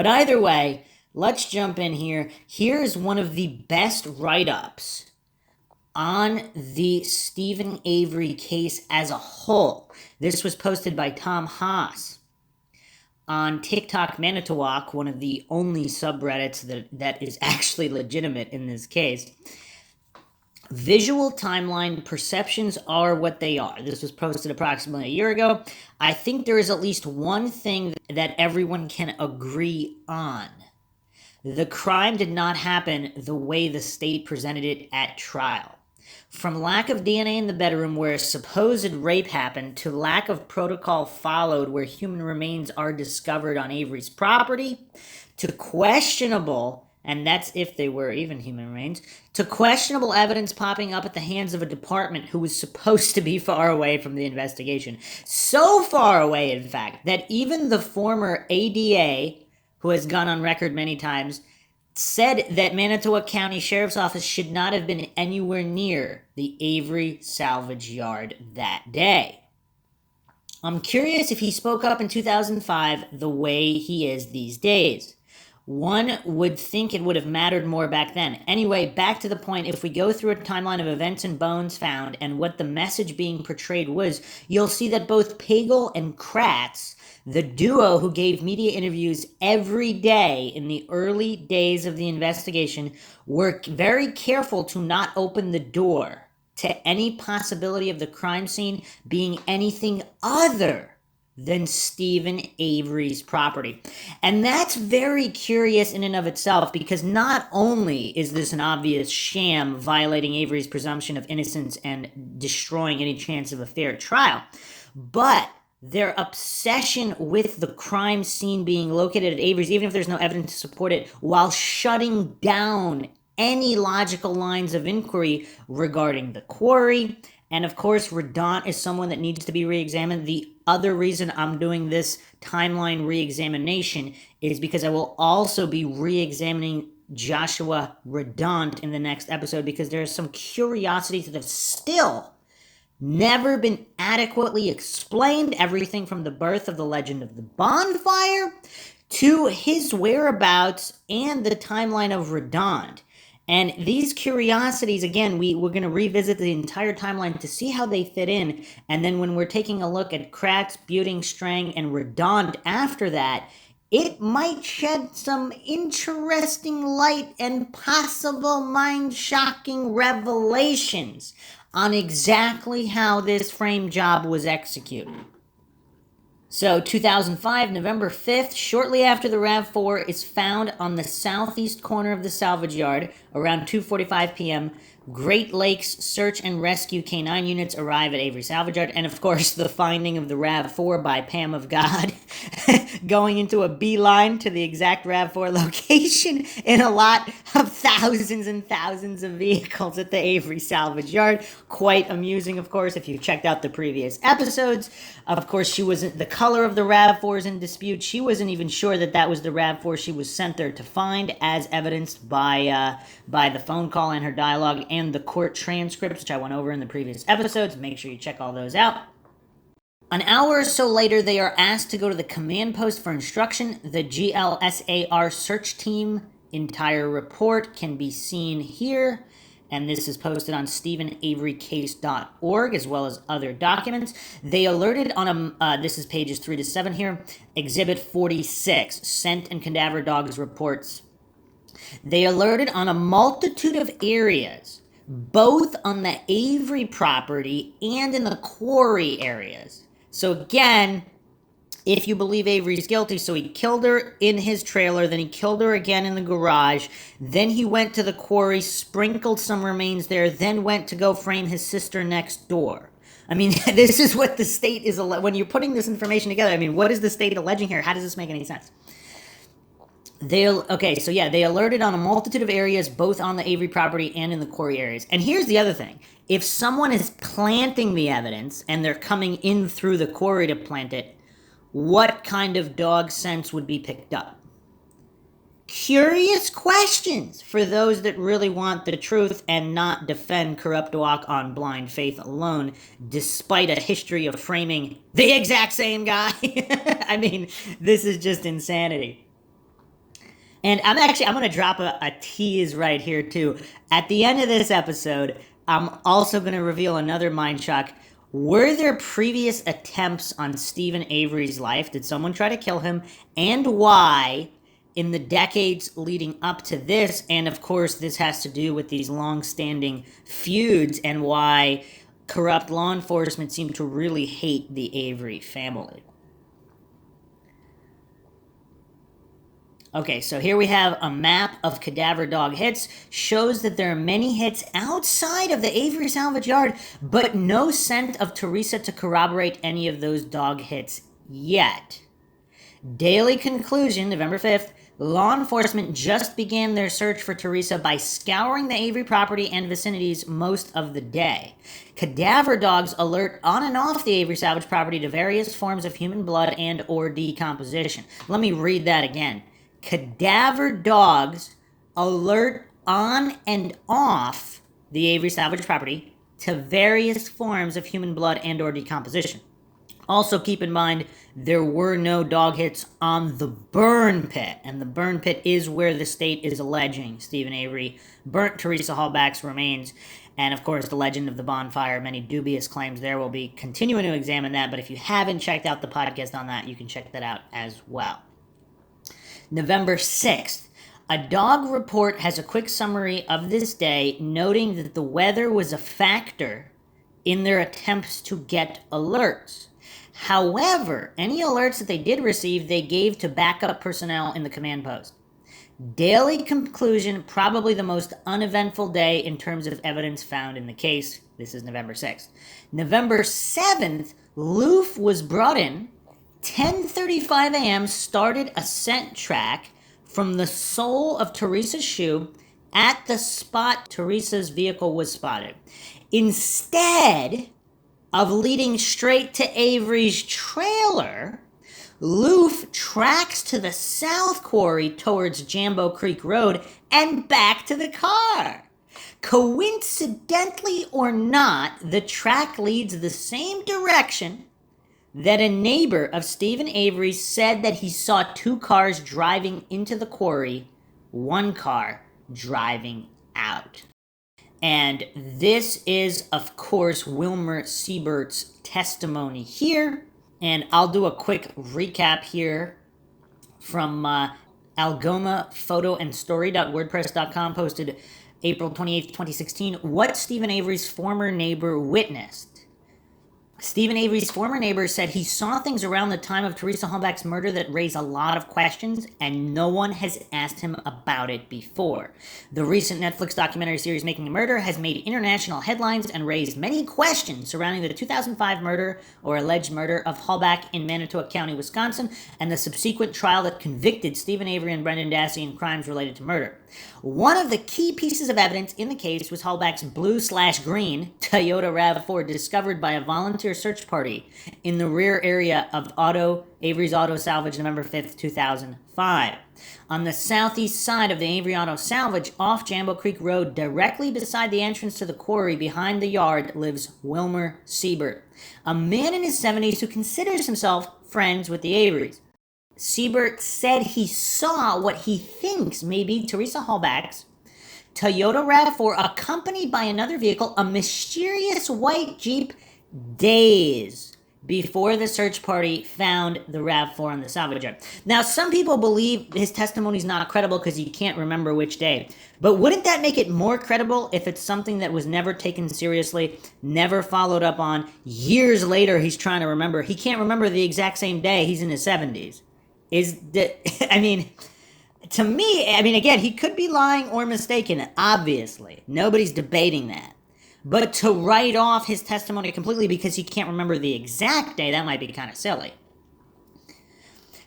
But either way, let's jump in here. Here's one of the best write-ups on the Stephen Avery case as a whole. This was posted by Tom Haas on TikTok Manitowoc, one of the only subreddits that is actually legitimate in this case. Visual timeline perceptions are what they are. This was posted approximately a year ago. I think there is at least one thing that everyone can agree on. The crime did not happen the way the state presented it at trial. From lack of DNA in the bedroom where a supposed rape happened to lack of protocol followed where human remains are discovered on Avery's property, to questionable, and that's if they were even human remains, to questionable evidence popping up at the hands of a department who was supposed to be far away from the investigation. So far away, in fact, that even the former ADA, who has gone on record many times, said that Manitowoc County Sheriff's Office should not have been anywhere near the Avery salvage yard that day. I'm curious if he spoke up in 2005 the way he is these days. One would think it would have mattered more back then. Anyway, back to the point, if we go through a timeline of events and bones found and what the message being portrayed was, you'll see that both Pagel and Kratz, the duo who gave media interviews every day in the early days of the investigation, were very careful to not open the door to any possibility of the crime scene being anything other than Stephen Avery's property. And that's very curious in and of itself, because not only is this an obvious sham violating Avery's presumption of innocence and destroying any chance of a fair trial, but their obsession with the crime scene being located at Avery's, even if there's no evidence to support it, while shutting down any logical lines of inquiry regarding the quarry. And of course, Redaunt is someone that needs to be re-examined. The other reason I'm doing this timeline re-examination is because I will also be re-examining Joshua Redaunt in the next episode, because there are some curiosities that have still never been adequately explained. Everything from the birth of the legend of the bonfire to his whereabouts and the timeline of Redaunt. And these curiosities, again, we're going to revisit the entire timeline to see how they fit in. And then when we're taking a look at Kratz, Buting, Strang, and Redaunt after that, it might shed some interesting light and possible mind-shocking revelations on exactly how this frame job was executed. So 2005, November 5th, shortly after the RAV4 is found on the southeast corner of the salvage yard, around 2:45 p.m., Great Lakes Search and Rescue K-9 units arrive at Avery Salvage Yard, and of course the finding of the RAV4 by Pam of God, going into a beeline to the exact RAV4 location in a lot of thousands and thousands of vehicles at the Avery Salvage Yard. Quite amusing, of course, if you've checked out the previous episodes. Of course, she wasn't, the color of the RAV4 is in dispute. She wasn't even sure that that was the RAV4 she was sent there to find, as evidenced by the phone call and her dialogue and the court transcripts, which I went over in the previous episodes. Make sure you check all those out. An hour or so later, they are asked to go to the command post for instruction. The GLSAR search team entire report can be seen here, and this is posted on StephenAveryCase.org as well as other documents. They alerted on this is pages 3 to 7 here, Exhibit 46, Scent and Cadaver Dogs Reports. They alerted on a multitude of areas, both on the Avery property and in the quarry areas. So again, if you believe Avery's guilty, so he killed her in his trailer, then he killed her again in the garage, then he went to the quarry, sprinkled some remains there, then went to go frame his sister next door. I mean, this is what the state is, when you're putting this information together, I mean, what is the state alleging here? How does this make any sense? They alerted on a multitude of areas, both on the Avery property and in the quarry areas. And here's the other thing. If someone is planting the evidence and they're coming in through the quarry to plant it, what kind of dog scents would be picked up? Curious questions for those that really want the truth and not defend corrupt walk on blind faith alone, despite a history of framing the exact same guy. I mean, this is just insanity. And I'm going to drop a tease right here, too. At the end of this episode, I'm also going to reveal another Mindshock. Were there previous attempts on Stephen Avery's life? Did someone try to kill him? And why in the decades leading up to this? And of course, this has to do with these long-standing feuds and why corrupt law enforcement seem to really hate the Avery family. Okay, so here we have a map of cadaver dog hits. Shows that there are many hits outside of the Avery salvage yard, but no scent of Teresa to corroborate any of those dog hits yet. Daily conclusion, November 5th, law enforcement just began their search for Teresa by scouring the Avery property and vicinities most of the day. Cadaver dogs alert on and off the Avery salvage property to various forms of human blood and or decomposition. Let me read that again. Cadaver dogs alert on and off the Avery salvage property to various forms of human blood and or decomposition. Also keep in mind, there were no dog hits on the burn pit, and the burn pit is where the state is alleging Stephen Avery burnt Teresa Halbach's remains. And of course, the legend of the bonfire, many dubious claims there. Will be continuing to examine that, but if you haven't checked out the podcast on that, you can check that out as well. November 6th, a dog report has a quick summary of this day, noting that the weather was a factor in their attempts to get alerts. However, any alerts that they did receive, they gave to backup personnel in the command post. Daily conclusion, probably the most uneventful day in terms of evidence found in the case. This is November 6th. November 7th, Loof was brought in. 10:35 a.m. started a scent track from the sole of Teresa's shoe at the spot Teresa's vehicle was spotted. Instead of leading straight to Avery's trailer, Loof tracks to the South Quarry towards Jambo Creek Road and back to the car. Coincidentally or not, the track leads the same direction that a neighbor of Stephen Avery said that he saw two cars driving into the quarry, one car driving out. And this is, of course, Wilmer Siebert's testimony here. And I'll do a quick recap here from algomaphotoandstory.wordpress.com, posted April 28th, 2016, what Stephen Avery's former neighbor witnessed. Stephen Avery's former neighbor said he saw things around the time of Teresa Halbach's murder that raise a lot of questions, and no one has asked him about it before. The recent Netflix documentary series Making a Murder has made international headlines and raised many questions surrounding the 2005 murder or alleged murder of Halbach in Manitowoc County, Wisconsin, and the subsequent trial that convicted Stephen Avery and Brendan Dassey in crimes related to murder. One of the key pieces of evidence in the case was Halbach's blue/green Toyota RAV4 discovered by a volunteer search party in the rear area of Avery's Auto Salvage November 5th, 2005. On the southeast side of the Avery Auto Salvage, off Jambo Creek Road, directly beside the entrance to the quarry behind the yard, lives Wilmer Siebert, a man in his 70s who considers himself friends with the Averys. Siebert said he saw what he thinks may be Teresa Halbach's Toyota RAV4 accompanied by another vehicle, a mysterious white Jeep, days before the search party found the RAV4 on the salvage yard. Now, some people believe his testimony is not credible because he can't remember which day. But wouldn't that make it more credible if it's something that was never taken seriously, never followed up on? Years later, he's trying to remember. He can't remember the exact same day. He's in his 70s. To me, again, he could be lying or mistaken, obviously. Nobody's debating that. But to write off his testimony completely because he can't remember the exact day, that might be kind of silly.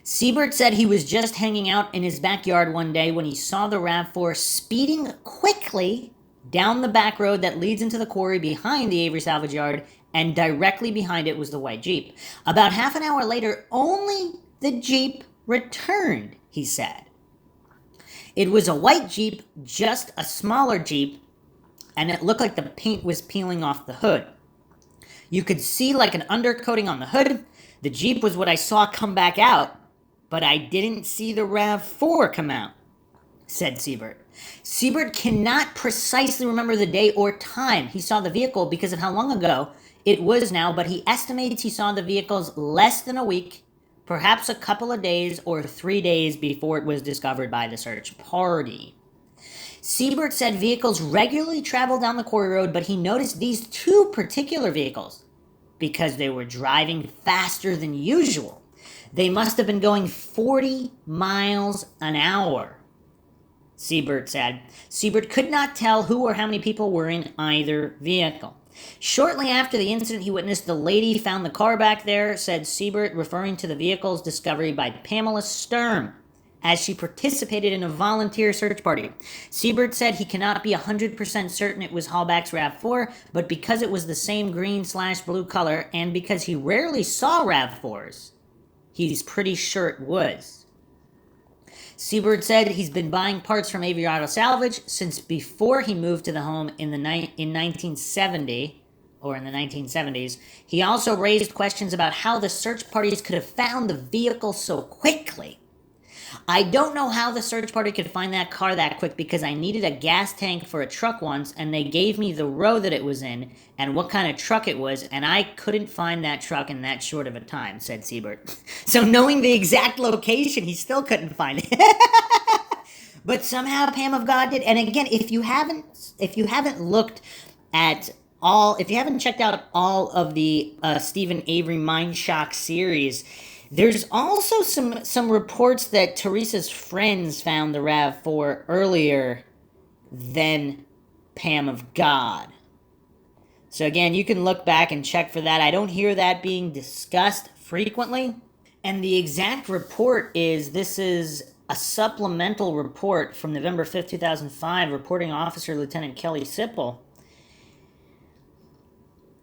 Siebert said he was just hanging out in his backyard one day when he saw the RAV4 speeding quickly down the back road that leads into the quarry behind the Avery salvage yard, and directly behind it was the white Jeep. About half an hour later, only the Jeep returned, he said. It was a white Jeep, just a smaller Jeep, and it looked like the paint was peeling off the hood. You could see like an undercoating on the hood. The Jeep was what I saw come back out, but I didn't see the RAV4 come out. said Siebert. Siebert cannot precisely remember the day or time he saw the vehicle because of how long ago it was now, but he estimates he saw the vehicles less than a week, perhaps a couple of days or 3 days before it was discovered by the search party. Siebert said vehicles regularly travel down the quarry road, but he noticed these two particular vehicles because they were driving faster than usual. They must have been going 40 miles an hour, Siebert said. Siebert could not tell who or how many people were in either vehicle. Shortly after the incident, he witnessed the lady found the car back there, said Siebert, referring to the vehicle's discovery by Pamela Sturm, as she participated in a volunteer search party. Siebert said he cannot be 100% certain it was Halbach's RAV4, but because it was the same green/blue color, and because he rarely saw RAV4s, he's pretty sure it was. Siebert said he's been buying parts from Avery Auto Salvage since before he moved to the home in 1970, or in the 1970s. He also raised questions about how the search parties could have found the vehicle so quickly. I don't know how the search party could find that car that quick because I needed a gas tank for a truck once and they gave me the row that it was in and what kind of truck it was, and I couldn't find that truck in that short of a time, said Siebert. So knowing the exact location, he still couldn't find it. But somehow Pam of God did. And again, if you haven't looked at if you haven't checked out all of the Stephen Avery Mindshock series, there's also some reports that Teresa's friends found the RAV4 earlier than Pam of God. So again, you can look back and check for that. I don't hear that being discussed frequently. And the exact report this is a supplemental report from November 5th, 2005, reporting officer Lieutenant Kelly Sipple.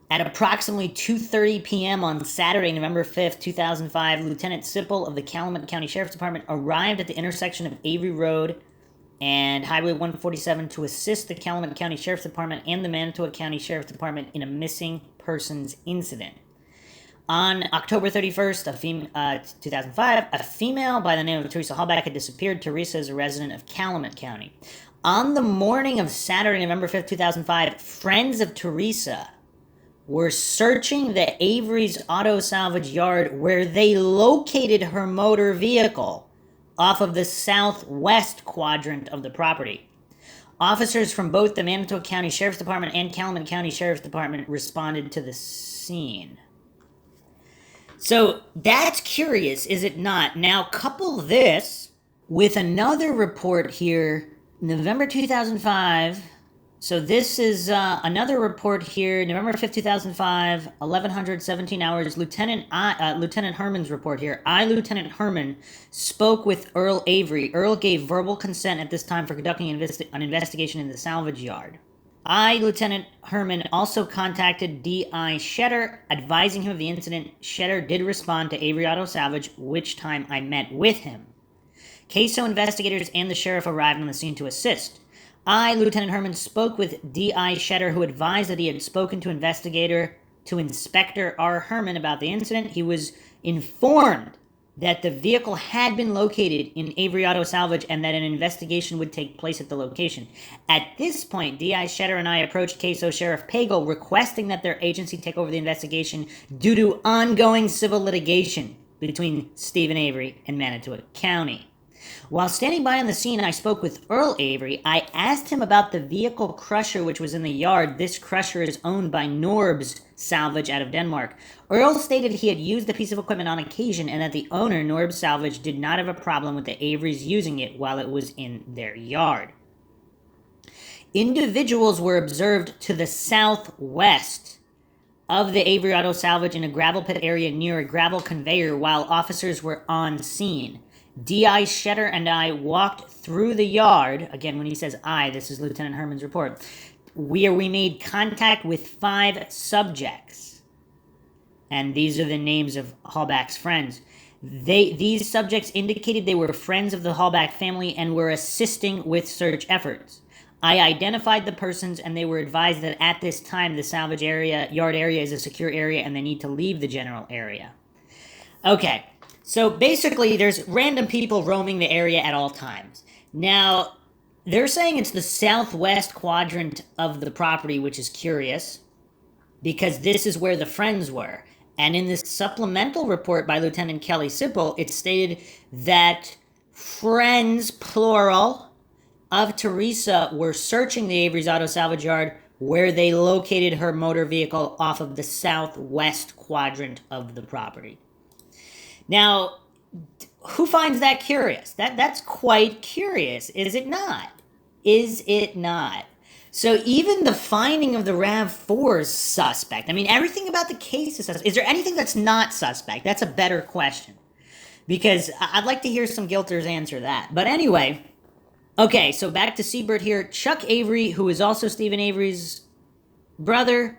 At approximately 2:30 p.m. on Saturday, November 5th, 2005, Lieutenant Sipple of the Calumet County Sheriff's Department arrived at the intersection of Avery Road and Highway 147 to assist the Calumet County Sheriff's Department and the Manitowoc County Sheriff's Department in a missing persons incident. On October 31st, 2005, a female by the name of Teresa Halbach had disappeared. Teresa is a resident of Calumet County. On the morning of Saturday, November 5th, 2005, friends of Teresa were searching the Avery's Auto Salvage yard where they located her motor vehicle off of the southwest quadrant of the property. Officers from both the Manitowoc County Sheriff's Department and Calumet County Sheriff's Department responded to the scene. So that's curious, is it not? Now couple this with another report here, November 2005. So this is another report here, November 5th, 2005, 1117 hours, Lieutenant Herman's report here. Lieutenant Herman, spoke with Earl Avery. Earl gave verbal consent at this time for conducting an investigation in the salvage yard. Lieutenant Herman also contacted D.I. Shetter, advising him of the incident. Shetter did respond to Avery Auto Salvage, which time I met with him. CASO investigators and the sheriff arrived on the scene to assist. Lieutenant Herman, spoke with D.I. Shetter, who advised that he had spoken to Inspector R. Herman about the incident. He was informed that the vehicle had been located in Avery Auto Salvage and that an investigation would take place at the location. At this point, D.I. Shetter and I approached CASO Sheriff Pagel, requesting that their agency take over the investigation due to ongoing civil litigation between Stephen Avery and Manitowoc County. While standing by on the scene, I spoke with Earl Avery. I asked him about the vehicle crusher which was in the yard. This crusher is owned by Norb's Salvage out of Denmark. Earl stated he had used the piece of equipment on occasion and that the owner, Norb's Salvage, did not have a problem with the Averys using it while it was in their yard. Individuals were observed to the southwest of the Avery Auto Salvage in a gravel pit area near a gravel conveyor while officers were on scene. D.I. Shetter and I walked through the yard. Again, when he says I, this is Lieutenant Herman's report. We made contact with 5 subjects. And these are the names of Halbach's friends. These subjects indicated they were friends of the Halbach family and were assisting with search efforts. I identified the persons and they were advised that at this time the salvage area, yard area, is a secure area and they need to leave the general area. Okay. So basically, there's random people roaming the area at all times. Now, they're saying it's the southwest quadrant of the property, which is curious because this is where the friends were. And in this supplemental report by Lieutenant Kelly Sipple, it stated that friends, plural, of Teresa were searching the Avery's auto salvage yard where they located her motor vehicle off of the southwest quadrant of the property. Now, who finds that curious? That's quite curious, is it not? Is it not? So even the finding of the RAV4 is suspect. I mean, everything about the case is suspect. Is there anything that's not suspect? That's a better question. Because I'd like to hear some guilters answer that. But anyway, okay, so back to Siebert here. Chuck Avery, who is also Stephen Avery's brother,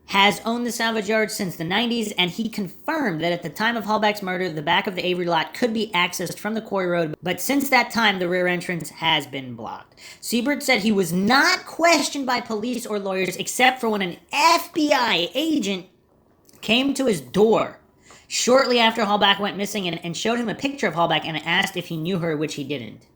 has owned the salvage yard since the 90s, and he confirmed that at the time of Halbach's murder, the back of the Avery lot could be accessed from the quarry road, but since that time, the rear entrance has been blocked. Siebert said he was not questioned by police or lawyers except for when an FBI agent came to his door shortly after Halbach went missing and showed him a picture of Halbach and asked if he knew her, which he didn't.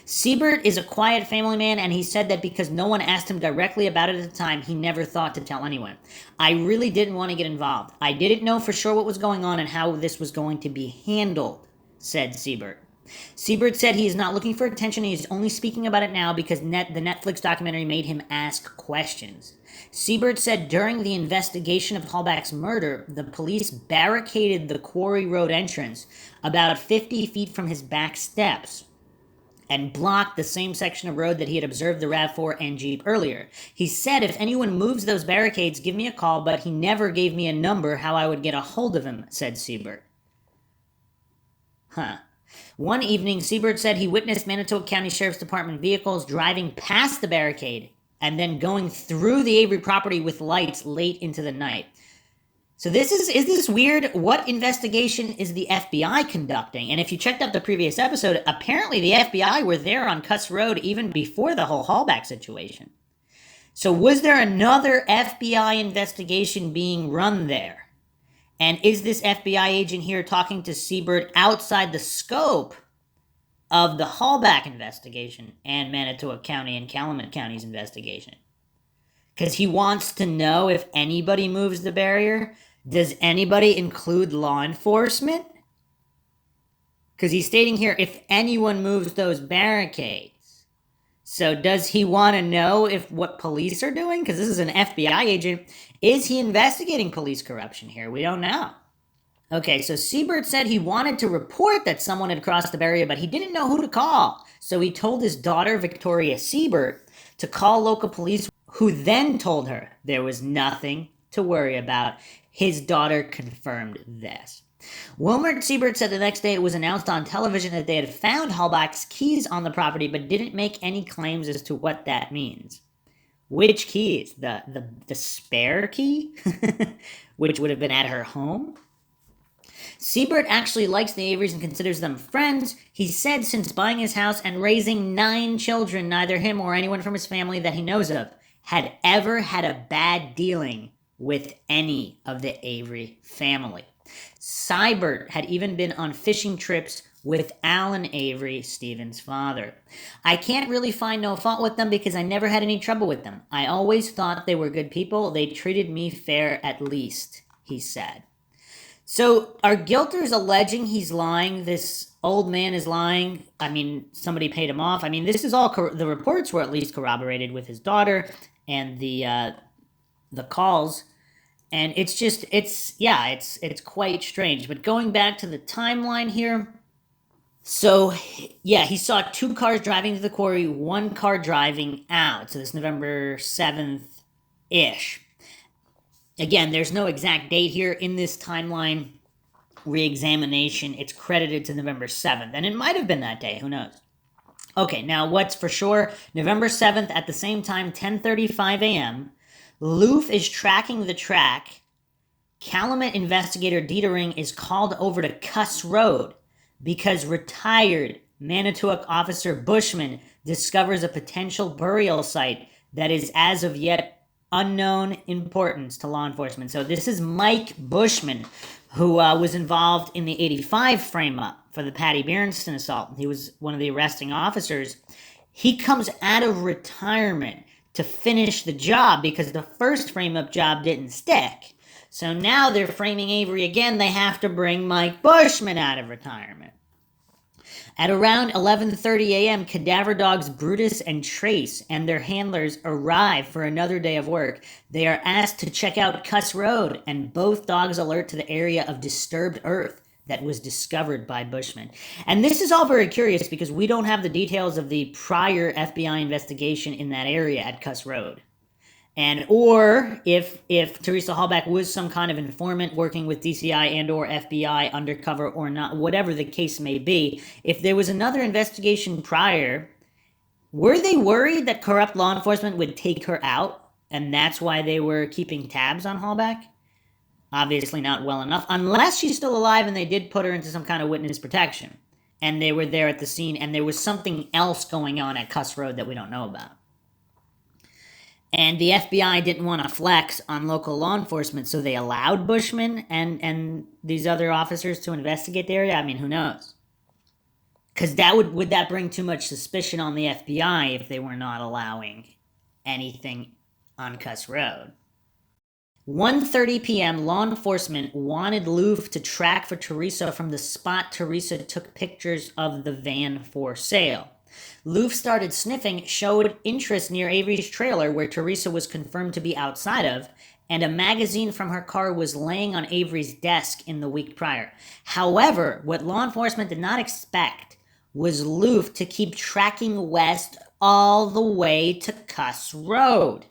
Siebert is a quiet family man, and he said that because no one asked him directly about it at the time, he never thought to tell anyone. I really didn't want to get involved. I didn't know for sure what was going on and how this was going to be handled, said Siebert. Siebert said he is not looking for attention, he is only speaking about it now because the Netflix documentary made him ask questions. Siebert said during the investigation of Halbach's murder, the police barricaded the quarry road entrance about 50 feet from his back steps and blocked the same section of road that he had observed the RAV4 and Jeep earlier. He said if anyone moves those barricades, give me a call, but he never gave me a number how I would get a hold of him, said Siebert. One evening, Siebert said he witnessed Manitowoc County Sheriff's Department vehicles driving past the barricade and then going through the Avery property with lights late into the night. So is this weird? What investigation is the FBI conducting? And if you checked out the previous episode, apparently the FBI were there on Cuss Road even before the whole Halbach situation. So was there another FBI investigation being run there? And is this FBI agent here talking to Siebert outside the scope of the Halbach investigation and Manitowoc County and Calumet County's investigation? Because he wants to know if anybody moves the barrier. Does anybody include law enforcement? Because he's stating here, if anyone moves those barricades. So does he want to know what police are doing? Because this is an FBI agent. Is he investigating police corruption here? We don't know. Okay, so Siebert said he wanted to report that someone had crossed the barrier, but he didn't know who to call. So he told his daughter, Victoria Siebert, to call local police, who then told her there was nothing to worry about. His daughter confirmed this. Wilmer Siebert said the next day it was announced on television that they had found Halbach's keys on the property, but didn't make any claims as to what that means. Which keys? The spare key? Which would have been at her home? Siebert actually likes the Averys and considers them friends. He said since buying his house and raising 9 children, neither him or anyone from his family that he knows of had ever had a bad dealing with any of the Avery family. Siebert had even been on fishing trips with Alan Avery, Stephen's father. I can't really find no fault with them because I never had any trouble with them. I always thought they were good people. They treated me fair at least, he said. So are guilters alleging he's lying? This old man is lying? I mean, somebody paid him off. I mean, this is all, the reports were at least corroborated with his daughter and the calls. And it's quite strange. But going back to the timeline here, so yeah, he saw 2 cars driving to the quarry, 1 car driving out. So this November 7th-ish. Again, there's no exact date here in this timeline re-examination. It's credited to November 7th, and it might have been that day. Who knows? Okay, now what's for sure? November 7th at the same time, 10:35 a.m., Loof is tracking the track. Calumet investigator Dietering is called over to Cuss Road because retired Manitowoc officer Bushman discovers a potential burial site that is as of yet unknown importance to law enforcement. So this is Mike Bushman, who was involved in the 85 frame-up for the Patty Berenson assault. He was one of the arresting officers. He comes out of retirement to finish the job because the first frame-up job didn't stick. So now they're framing Avery again. They have to bring Mike Bushman out of retirement. At around 11:30 a.m., cadaver dogs Brutus and Trace and their handlers arrive for another day of work. They are asked to check out Cuss Road, and both dogs alert to the area of disturbed earth that was discovered by Bushman. And this is all very curious because we don't have the details of the prior FBI investigation in that area at Cuss Road. And or if TERESA Halbach was some kind of informant working with DCI and or FBI undercover or not, whatever the case may be, if there was another investigation prior, were they worried that corrupt law enforcement would take her out? And that's why they were keeping tabs on Halbach? Obviously not well enough, unless she's still alive and they did put her into some kind of witness protection. And they were there at the scene and there was something else going on at Cuss Road that we don't know about. And the FBI didn't want to flex on local law enforcement, so they allowed Bushman and these other officers to investigate the area. I mean, who knows? Because would that bring too much suspicion on the FBI if they were not allowing anything on Cuss Road? 1:30 p.m., law enforcement wanted Loof to track for TERESA from the spot TERESA took pictures of the van for sale. Loof started sniffing, showed interest near Avery's trailer, where TERESA was confirmed to be outside of, and a magazine from her car was laying on Avery's desk in the week prior. However, what law enforcement did not expect was Loof to keep tracking west all the way to Cuss Road,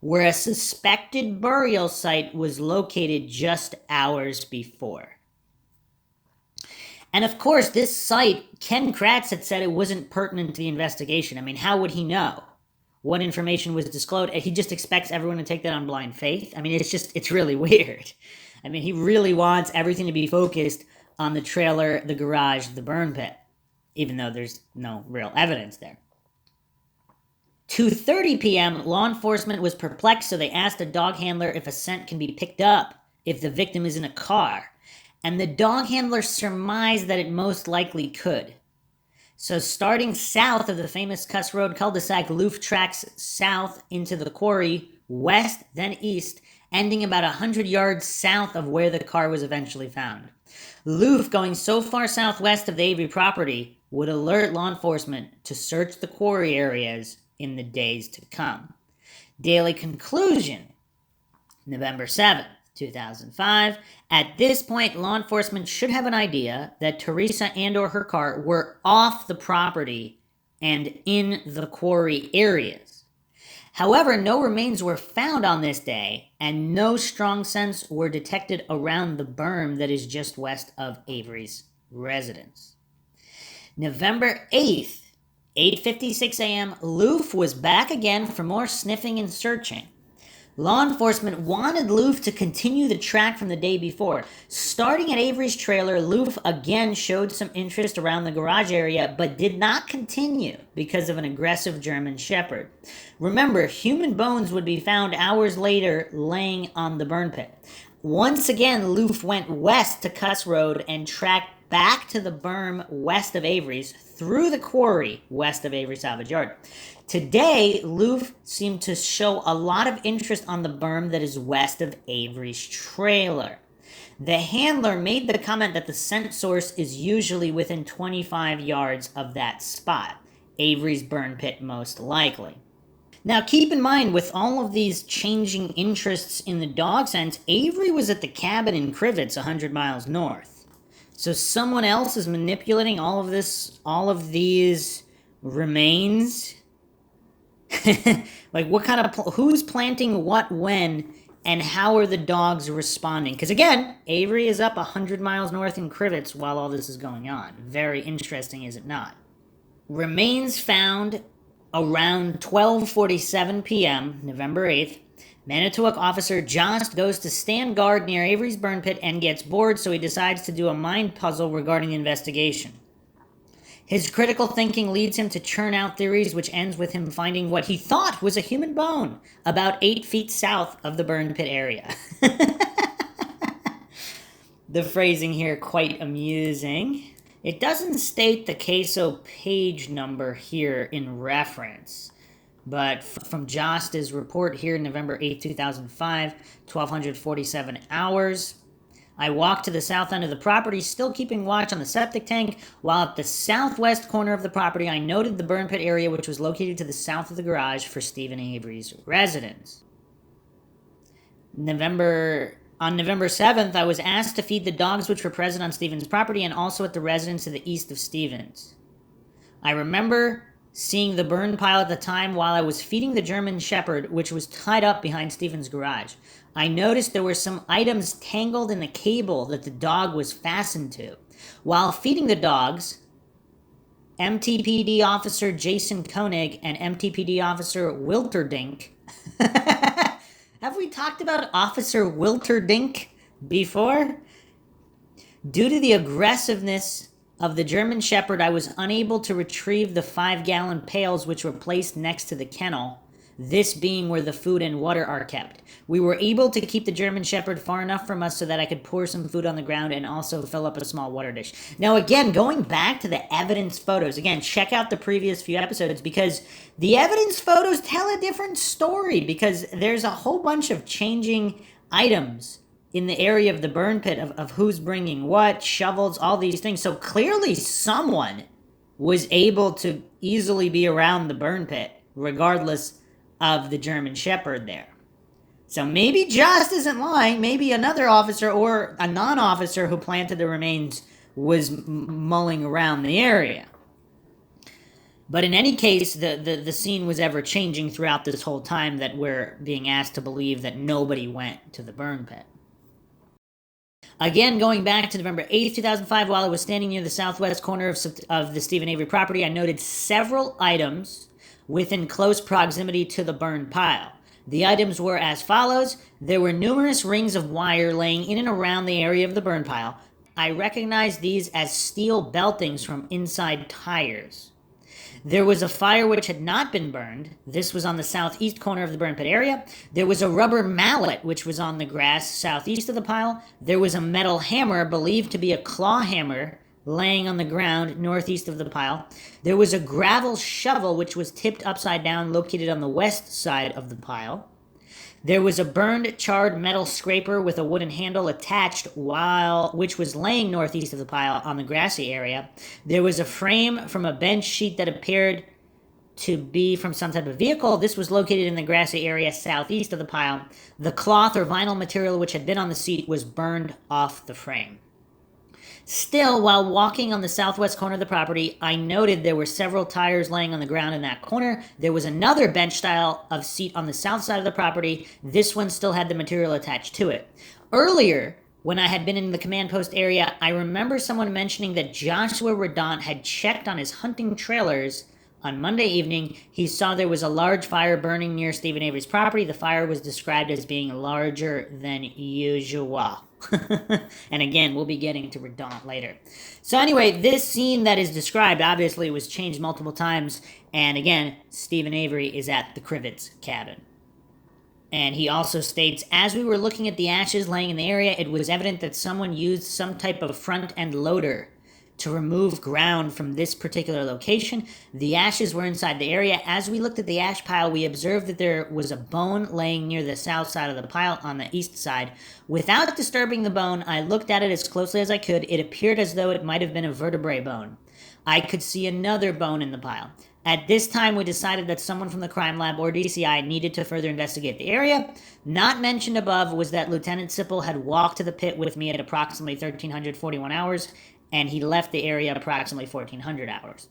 where a suspected burial site was located just hours before. And of course, this site, Ken Kratz had said it wasn't pertinent to the investigation. I mean, how would he know what information was disclosed? He just expects everyone to take that on blind faith. I mean, it's really weird. I mean, he really wants everything to be focused on the trailer, the garage, the burn pit, even though there's no real evidence there. 2:30 p.m., law enforcement was perplexed, so they asked a dog handler if a scent can be picked up if the victim is in a car. And the dog handler surmised that it most likely could. So starting south of the famous Cuss Road cul-de-sac, Loof tracks south into the quarry, west, then east, ending about 100 yards south of where the car was eventually found. Loof, going so far southwest of the Avery property, would alert law enforcement to search the quarry areas in the days to come. Daily conclusion, November 7th. 2005. At this point, law enforcement should have an idea that TERESA and or her car were off the property and in the quarry areas. However, no remains were found on this day, and no strong scents were detected around the berm that is just west of Avery's residence. November 8th, 8:56 a.m., Loof was back again for more sniffing and searching. Law enforcement wanted Loof to continue the track from the day before. Starting at Avery's trailer, Loof again showed some interest around the garage area, but did not continue because of an aggressive German Shepherd. Remember, human bones would be found hours later laying on the burn pit. Once again, Loof went west to Cuss Road and tracked back to the berm west of Avery's through the quarry west of Avery Salvage Yard. Today, Loof seemed to show a lot of interest on the berm that is west of Avery's trailer. The handler made the comment that the scent source is usually within 25 yards of that spot, Avery's burn pit most likely. Now keep in mind, with all of these changing interests in the dog scents, Avery was at the cabin in Crivets 100 miles north. So someone else is manipulating all of these remains. Like, what kind of who's planting what when, and how are the dogs responding? Because again, Avery is up 100 miles north in Crivets while all this is going on. Very interesting, is it not? Remains found around 12:47 p.m., November 8th. Manitowoc officer Jost goes to stand guard near Avery's burn pit and gets bored, so he decides to do a mind puzzle regarding the investigation. His critical thinking leads him to churn out theories, which ends with him finding what he thought was a human bone about 8 feet south of the burn pit area. the phrasing here quite amusing. It doesn't state the queso page number here in reference, but from Josta's report here, November 8, 2005, 1247 hours. I walked to the south end of the property, still keeping watch on the septic tank, while at the southwest corner of the property, I noted the burn pit area, which was located to the south of the garage for Stephen Avery's residence. On November 7th, I was asked to feed the dogs which were present on Stephen's property and also at the residence to the east of Stephen's. I remember seeing the burn pile at the time while I was feeding the German Shepherd, which was tied up behind Stephen's garage. I noticed there were some items tangled in the cable that the dog was fastened to. While feeding the dogs, MTPD officer Jason Koenig and MTPD officer Wilterdink. Have we talked about Officer Wilterdink before? Due to the aggressiveness of the German Shepherd, I was unable to retrieve the 5-gallon pails which were placed next to the kennel, this being where the food and water are kept. We were able to keep the German Shepherd far enough from us so that I could pour some food on the ground and also fill up a small water dish. Now again, going back to the evidence photos, again, check out the previous few episodes because the evidence photos tell a different story because there's a whole bunch of changing items in the area of the burn pit of who's bringing what, shovels, all these things. So clearly someone was able to easily be around the burn pit, regardless of the German Shepherd there. So maybe Jost isn't lying. Maybe another officer or a non-officer who planted the remains was mulling around the area. But in any case, the scene was ever changing throughout this whole time that we're being asked to believe that nobody went to the burn pit. Again, going back to November 8th, 2005, while I was standing near the southwest corner of the Stephen Avery property, I noted several items within close proximity to the burned pile. The items were as follows. There were numerous rings of wire laying in and around the area of the burn pile. I recognized these as steel beltings from inside tires. There was a fire which had not been burned. This was on the southeast corner of the burn pit area. There was a rubber mallet which was on the grass southeast of the pile. There was a metal hammer believed to be a claw hammer laying on the ground northeast of the pile. There was a gravel shovel which was tipped upside down located on the west side of the pile. There was a burned, charred metal scraper with a wooden handle attached which was laying northeast of the pile on the grassy area. There was a frame from a bench sheet that appeared to be from some type of vehicle. This was located in the grassy area southeast of the pile. The cloth or vinyl material which had been on the seat was burned off the frame. Still, while walking on the southwest corner of the property, I noted there were several tires laying on the ground in that corner. There was another bench style of seat on the south side of the property. This one still had the material attached to it. Earlier, when I had been in the command post area, I remember someone mentioning that Joshua Redant had checked on his hunting trailers. On Monday evening, he saw there was a large fire burning near Stephen Avery's property. The fire was described as being larger than usual. And again, we'll be getting to Redant later. So anyway, this scene that is described obviously was changed multiple times. And again, Stephen Avery is at the Crivets cabin. And he also states, as we were looking at the ashes laying in the area, it was evident that someone used some type of front-end loader to remove ground from this particular location. The ashes were inside the area. As we looked at the ash pile, we observed that there was a bone laying near the south side of the pile on the east side. Without disturbing the bone, I looked at it as closely as I could. It appeared as though it might have been a vertebrae bone. I could see another bone in the pile. At this time, we decided that someone from the crime lab or DCI needed to further investigate the area. Not mentioned above was that Lieutenant Sipple had walked to the pit with me at approximately 1341 hours, and he left the area at approximately 1400 hours.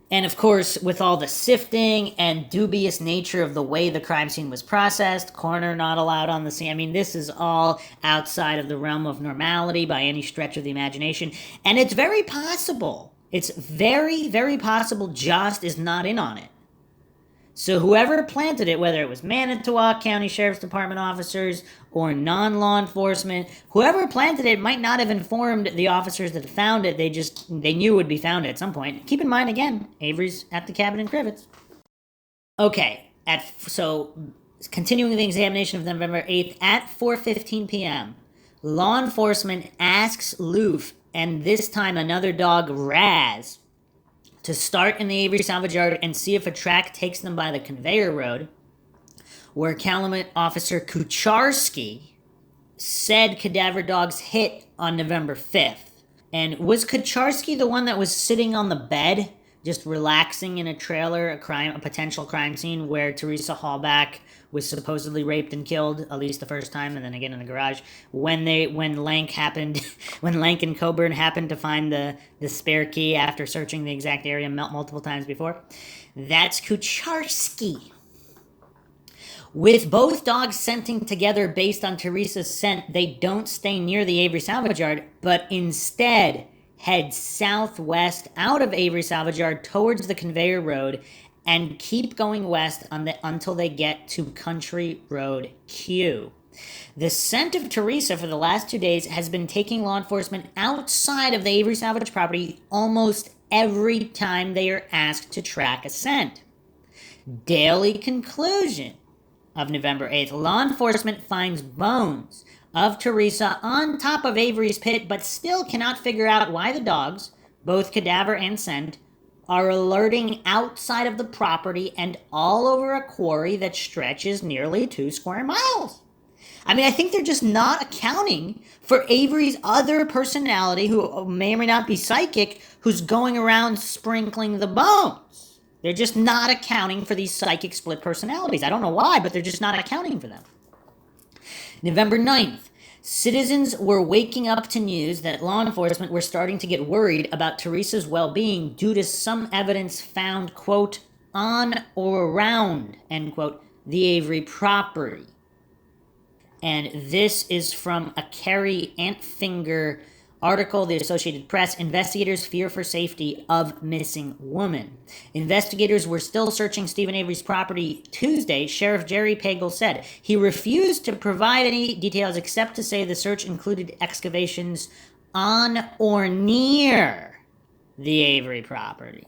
And of course, with all the sifting and dubious nature of the way the crime scene was processed, coroner not allowed on the scene. I mean, this is all outside of the realm of normality by any stretch of the imagination. And it's very possible. It's very, very possible Jost is not in on it. So whoever planted it, whether it was Manitowoc County Sheriff's Department officers or non-law enforcement, whoever planted it might not have informed the officers that found it. They knew it would be found at some point. Keep in mind, again, Avery's at the cabin in Crivets. Okay, so continuing the examination of November 8th, at 4:15 p.m., Law enforcement asks Loof, and this time another dog, Raz, to start in the Avery salvage yard and see if a track takes them by the conveyor road, where Calumet Officer Kucharski said cadaver dogs hit on November 5th. And was Kucharski the one that was sitting on the bed, just relaxing in a trailer, a potential crime scene where TERESA Halbach was supposedly raped and killed, at least the first time, and then again in the garage, when Lank and Coburn happened to find the spare key after searching the exact area multiple times before? That's Kucharski. With both dogs scenting together based on Teresa's scent, they don't stay near the Avery salvage yard, but instead head southwest out of Avery salvage yard towards the conveyor road and keep going west until they get to Country Road Q. The scent of Teresa for the last 2 days has been taking law enforcement outside of the Avery salvage property almost every time they are asked to track a scent. Daily conclusion of November 8th, law enforcement finds bones of Teresa on top of Avery's pit, but still cannot figure out why the dogs, both cadaver and scent, are alerting outside of the property and all over a quarry that stretches nearly 2 square miles. I mean, I think they're just not accounting for Avery's other personality, who may or may not be psychic, who's going around sprinkling the bones. They're just not accounting for these psychic split personalities. I don't know why, but they're just not accounting for them. November 9th, citizens were waking up to news that law enforcement were starting to get worried about Teresa's well-being due to some evidence found, quote, on or around, end quote, the Avery property. And this is from a Carrie Antfinger article, the Associated Press. Investigators fear for safety of missing woman. Investigators were still searching Stephen Avery's property Tuesday. Sheriff Jerry Pagel said he refused to provide any details except to say the search included excavations on or near the Avery property.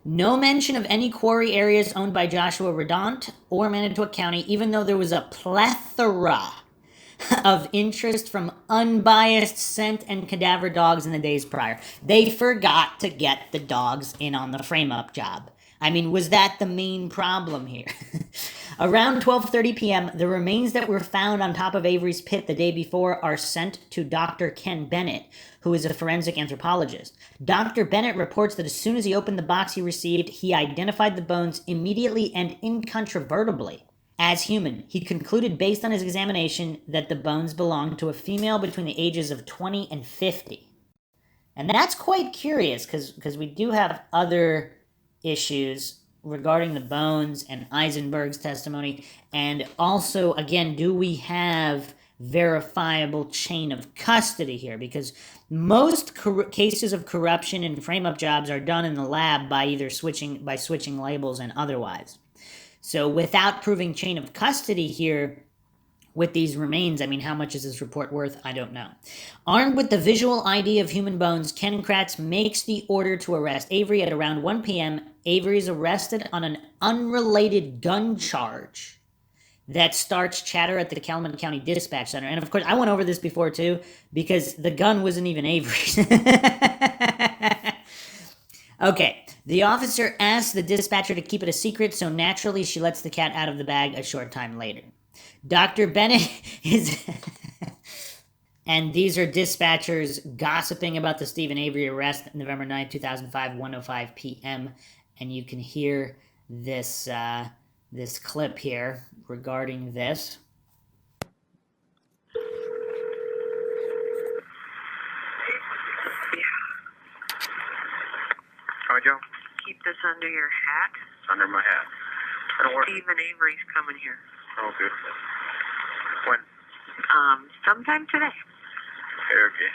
No mention of any quarry areas owned by Joshua Redaunt or Manitowoc County, even though there was a plethora of interest from unbiased scent and cadaver dogs in the days prior. They forgot to get the dogs in on the frame-up job. I mean, was that the main problem here? Around 12:30 p.m., the remains that were found on top of Avery's pit the day before are sent to Dr. Ken Bennett, who is a forensic anthropologist. Dr. Bennett reports that as soon as he opened the box he received, he identified the bones immediately and incontrovertibly as human. He concluded based on his examination that the bones belonged to a female between the ages of 20 and 50. And that's quite curious because we do have other issues regarding the bones and Eisenberg's testimony. And also, again, do we have verifiable chain of custody here? Because most cases of corruption in frame-up jobs are done in the lab by either switching labels and otherwise. So without proving chain of custody here with these remains, I mean, how much is this report worth? I don't know. Armed with the visual ID of human bones, Ken Kratz makes the order to arrest Avery at around 1 p.m. Avery is arrested on an unrelated gun charge that starts chatter at the Calumet County Dispatch Center. And of course, I went over this before too, because the gun wasn't even Avery's. Okay, the officer asks the dispatcher to keep it a secret, so naturally she lets the cat out of the bag a short time later. Dr. Bennett is... And these are dispatchers gossiping about the Stephen Avery arrest, November 9, 2005, 1:05 p.m. And you can hear this this clip here regarding this. Hi, Joe. Keep this under your hat. Under my hat. Stephen Avery's coming here. Oh, good. When? Sometime today. Okay.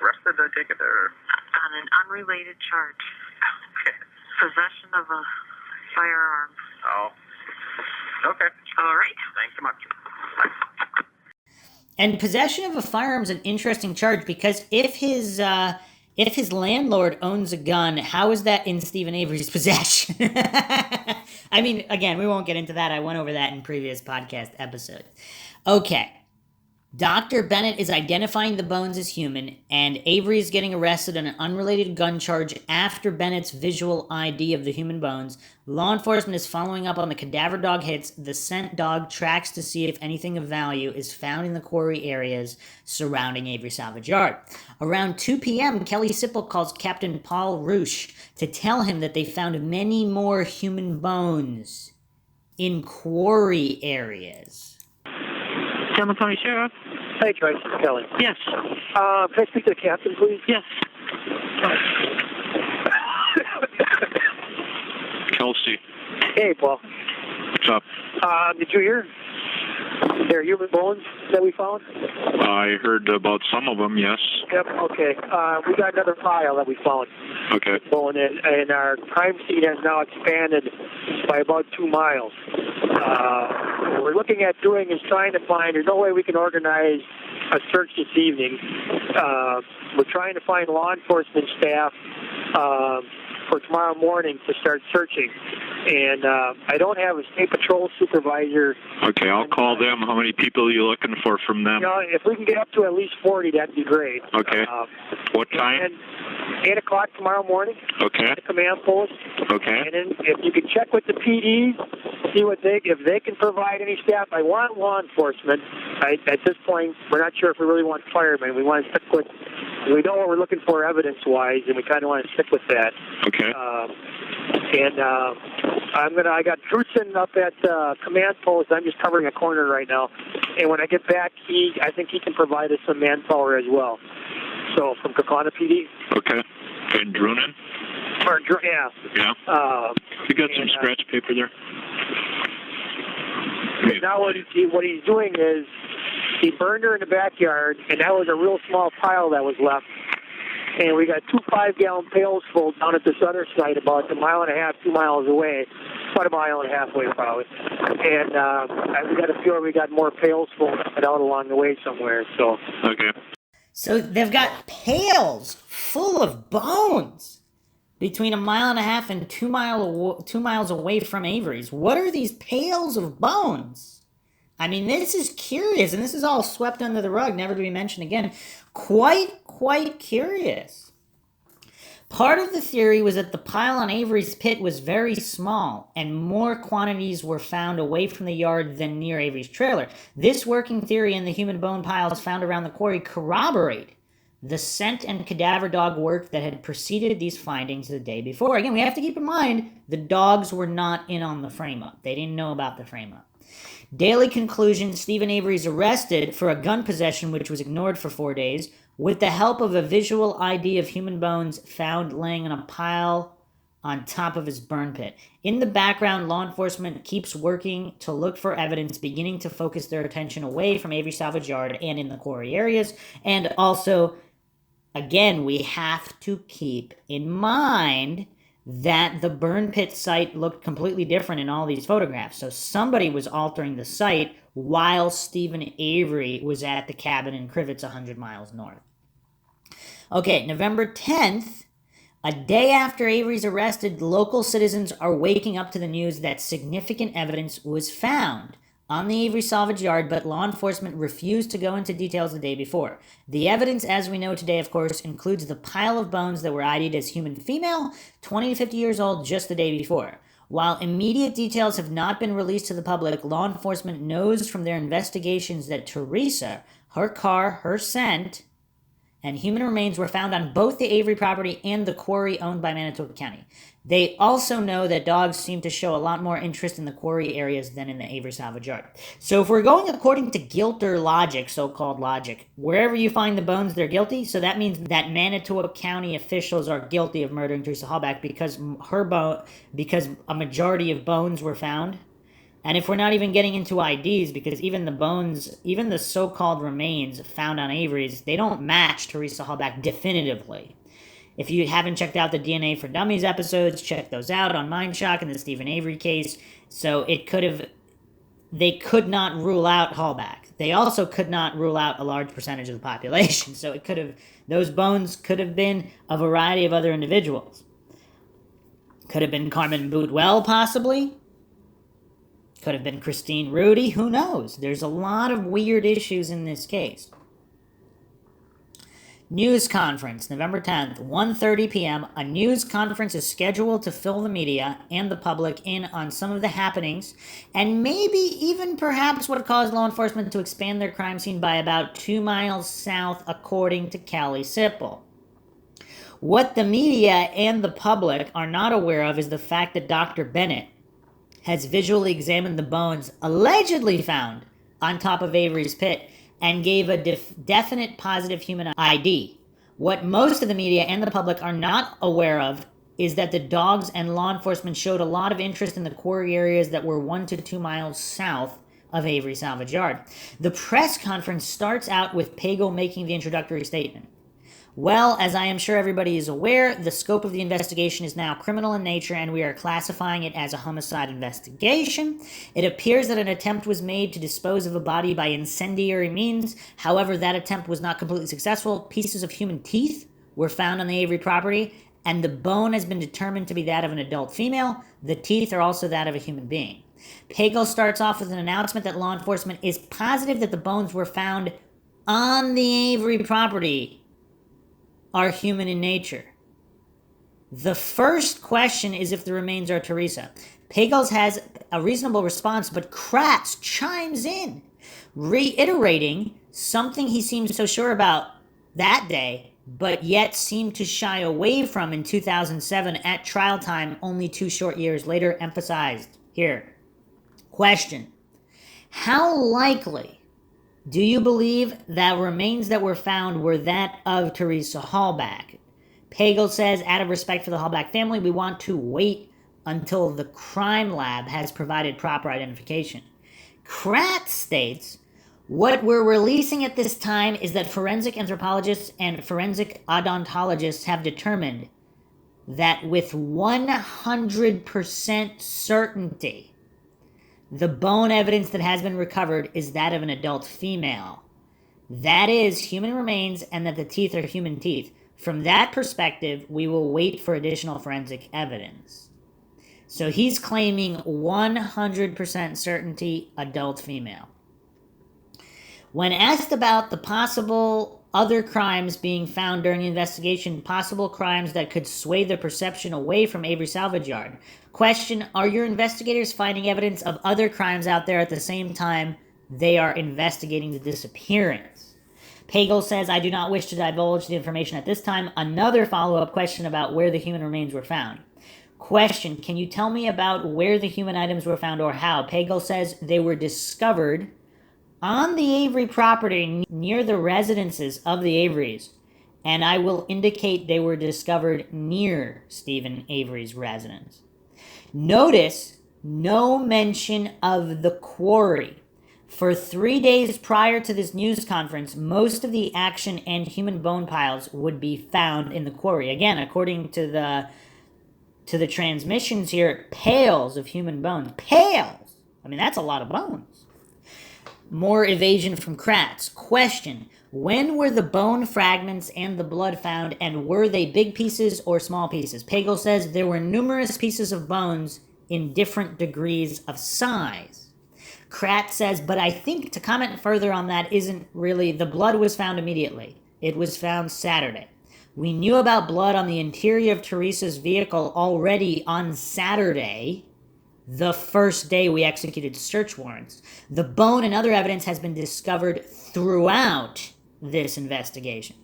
Arrested, I take it there? On an unrelated charge. Okay. Possession of a firearm. Oh. Okay. All right. Thanks so much. And possession of a firearm is an interesting charge, because if his landlord owns a gun, how is that in Stephen Avery's possession? I mean, again, we won't get into that. I went over that in previous podcast episodes. Okay. Dr. Bennett is identifying the bones as human, and Avery is getting arrested on an unrelated gun charge after Bennett's visual ID of the human bones. Law enforcement is following up on the cadaver dog hits. The scent dog tracks to see if anything of value is found in the quarry areas surrounding Avery Salvage Yard. Around 2 p.m., Kelly Sipple calls Captain Paul Roosh to tell him that they found many more human bones in quarry areas. Cameron County Sheriff? Hey, Trace, it's Kelly. Yes. Can I speak to the captain, please? Yes. Kelsey, Hey, Paul. what's up? Did you hear? There are human bones that we found? I heard about some of them, yes. Yep, okay. We got another pile that we found. Okay. Going in, and our crime scene has now expanded by about 2 miles. What we're looking at doing is trying to find, there's no way we can organize a search this evening. We're trying to find law enforcement staff for tomorrow morning to start searching. And I don't have a state patrol supervisor. Okay, I'll call them. How many people are you looking for from them? You know, if we can get up to at least 40, that'd be great. Okay. What time? And 8 o'clock tomorrow morning. Okay. At the command post. Okay. And then if you could check with the PDs, see if they can provide any staff. I want law enforcement. At this point, we're not sure if we really want firemen. We want to stick with. We know what we're looking for evidence-wise, and we kind of want to stick with that. Okay. I got Drutson up at command post. I'm just covering a corner right now. And when I get back, I think he can provide us some manpower as well. So from Kaukauna PD. Okay. And Drunen? Yeah. Yeah. You got some scratch paper there? Now what he's doing is he burned her in the backyard, and that was a real small pile that was left. And we got 2 5-gallon pails full down at this other site about 1.5 miles, 2 miles away, about 1.5 miles away probably. And we got a few, we got more pails full out along the way somewhere. So. Okay. So they've got pails full of bones between 1.5 miles and 2 miles away from Avery's. What are these pails of bones? I mean, this is curious, and this is all swept under the rug, never to be mentioned again. Quite curious. Part of the theory was that the pile on Avery's pit was very small, and more quantities were found away from the yard than near Avery's trailer. This working theory and the human bone piles found around the quarry corroborate the scent and cadaver dog work that had preceded these findings the day before. Again, we have to keep in mind, the dogs were not in on the frame-up. They didn't know about the frame-up. Daily conclusion, Stephen Avery is arrested for a gun possession which was ignored for 4 days with the help of a visual ID of human bones found laying in a pile on top of his burn pit. In the background, law enforcement keeps working to look for evidence, beginning to focus their attention away from Avery Salvage Yard and in the quarry areas. And also, again, we have to keep in mind that the burn pit site looked completely different in all these photographs. So somebody was altering the site while Stephen Avery was at the cabin in Crivets 100 miles north. Okay, November 10th, a day after Avery's arrested, local citizens are waking up to the news that significant evidence was found on the Avery Salvage Yard, but law enforcement refused to go into details the day before. The evidence, as we know today, of course, includes the pile of bones that were ID'd as human female, 20 to 50 years old, just the day before. While immediate details have not been released to the public, law enforcement knows from their investigations that Teresa, her car, her scent, and human remains were found on both the Avery property and the quarry owned by Manitoba County. They also know that dogs seem to show a lot more interest in the quarry areas than in the Avery Salvage Yard. So if we're going according to guilt or logic, so-called logic, wherever you find the bones, they're guilty. So that means that Manitoba County officials are guilty of murdering Teresa Halbach because because a majority of bones were found. And if we're not even getting into IDs, because even the bones, even the so-called remains found on Avery's, they don't match Teresa Halbach definitively. If you haven't checked out the DNA for Dummies episodes, check those out on Mindshock in the Stephen Avery case. So they could not rule out Halbach. They also could not rule out a large percentage of the population. So those bones could have been a variety of other individuals. Could have been Carmen Bootwell, possibly. Could have been Christine Rudy. Who knows? There's a lot of weird issues in this case. News conference, November 10th, 1:30 p.m. A news conference is scheduled to fill the media and the public in on some of the happenings, and maybe even perhaps what caused law enforcement to expand their crime scene by about 2 miles south, according to Callie Sipple. What the media and the public are not aware of is the fact that Dr. Bennett has visually examined the bones allegedly found on top of Avery's pit and gave a definite positive human ID. What most of the media and the public are not aware of is that the dogs and law enforcement showed a lot of interest in the quarry areas that were 1 to 2 miles south of Avery Salvage Yard. The press conference starts out with Pagel making the introductory statement. Well, as I am sure everybody is aware, the scope of the investigation is now criminal in nature and we are classifying it as a homicide investigation. It appears that an attempt was made to dispose of a body by incendiary means. However, that attempt was not completely successful. Pieces of human teeth were found on the Avery property, and the bone has been determined to be that of an adult female. The teeth are also that of a human being. Pagel starts off with an announcement that law enforcement is positive that the bones were found on the Avery property are human in nature. The first question is if the remains are Teresa. Pagels has a reasonable response, but Kratz chimes in, reiterating something he seemed so sure about that day, but yet seemed to shy away from in 2007 at trial time, only 2 short years later, emphasized here. Question: how likely do you believe that remains that were found were that of Teresa Halbach? Pagel says, out of respect for the Halbach family, we want to wait until the crime lab has provided proper identification. Kratz states, what we're releasing at this time is that forensic anthropologists and forensic odontologists have determined that with 100% certainty, the bone evidence that has been recovered is that of an adult female. That is human remains, and that the teeth are human teeth. From that perspective, we will wait for additional forensic evidence. So he's claiming 100% certainty adult female. When asked about the possible other crimes being found during the investigation, possible crimes that could sway the perception away from Avery Salvage Yard, question, are your investigators finding evidence of other crimes out there at the same time they are investigating the disappearance? Pagel says, I do not wish to divulge the information at this time. Another follow-up question about where the human remains were found. Question, can you tell me about where the human items were found or how? Pagel says they were discovered on the Avery property near the residences of the Averys, and I will indicate they were discovered near Stephen Avery's residence. Notice no mention of the quarry. For 3 days prior to this news conference, most of the action and human bone piles would be found in the quarry. Again, according to the transmissions here, pails of human bones. Pails! I mean, that's a lot of bones. More evasion from Kratz. Question: when were the bone fragments and the blood found, and were they big pieces or small pieces? Pagel says there were numerous pieces of bones in different degrees of size. Kratz says, but I think to comment further on that isn't really, the blood was found immediately. It was found Saturday. We knew about blood on the interior of Teresa's vehicle already on Saturday, the first day we executed search warrants. The bone and other evidence has been discovered throughout this investigation.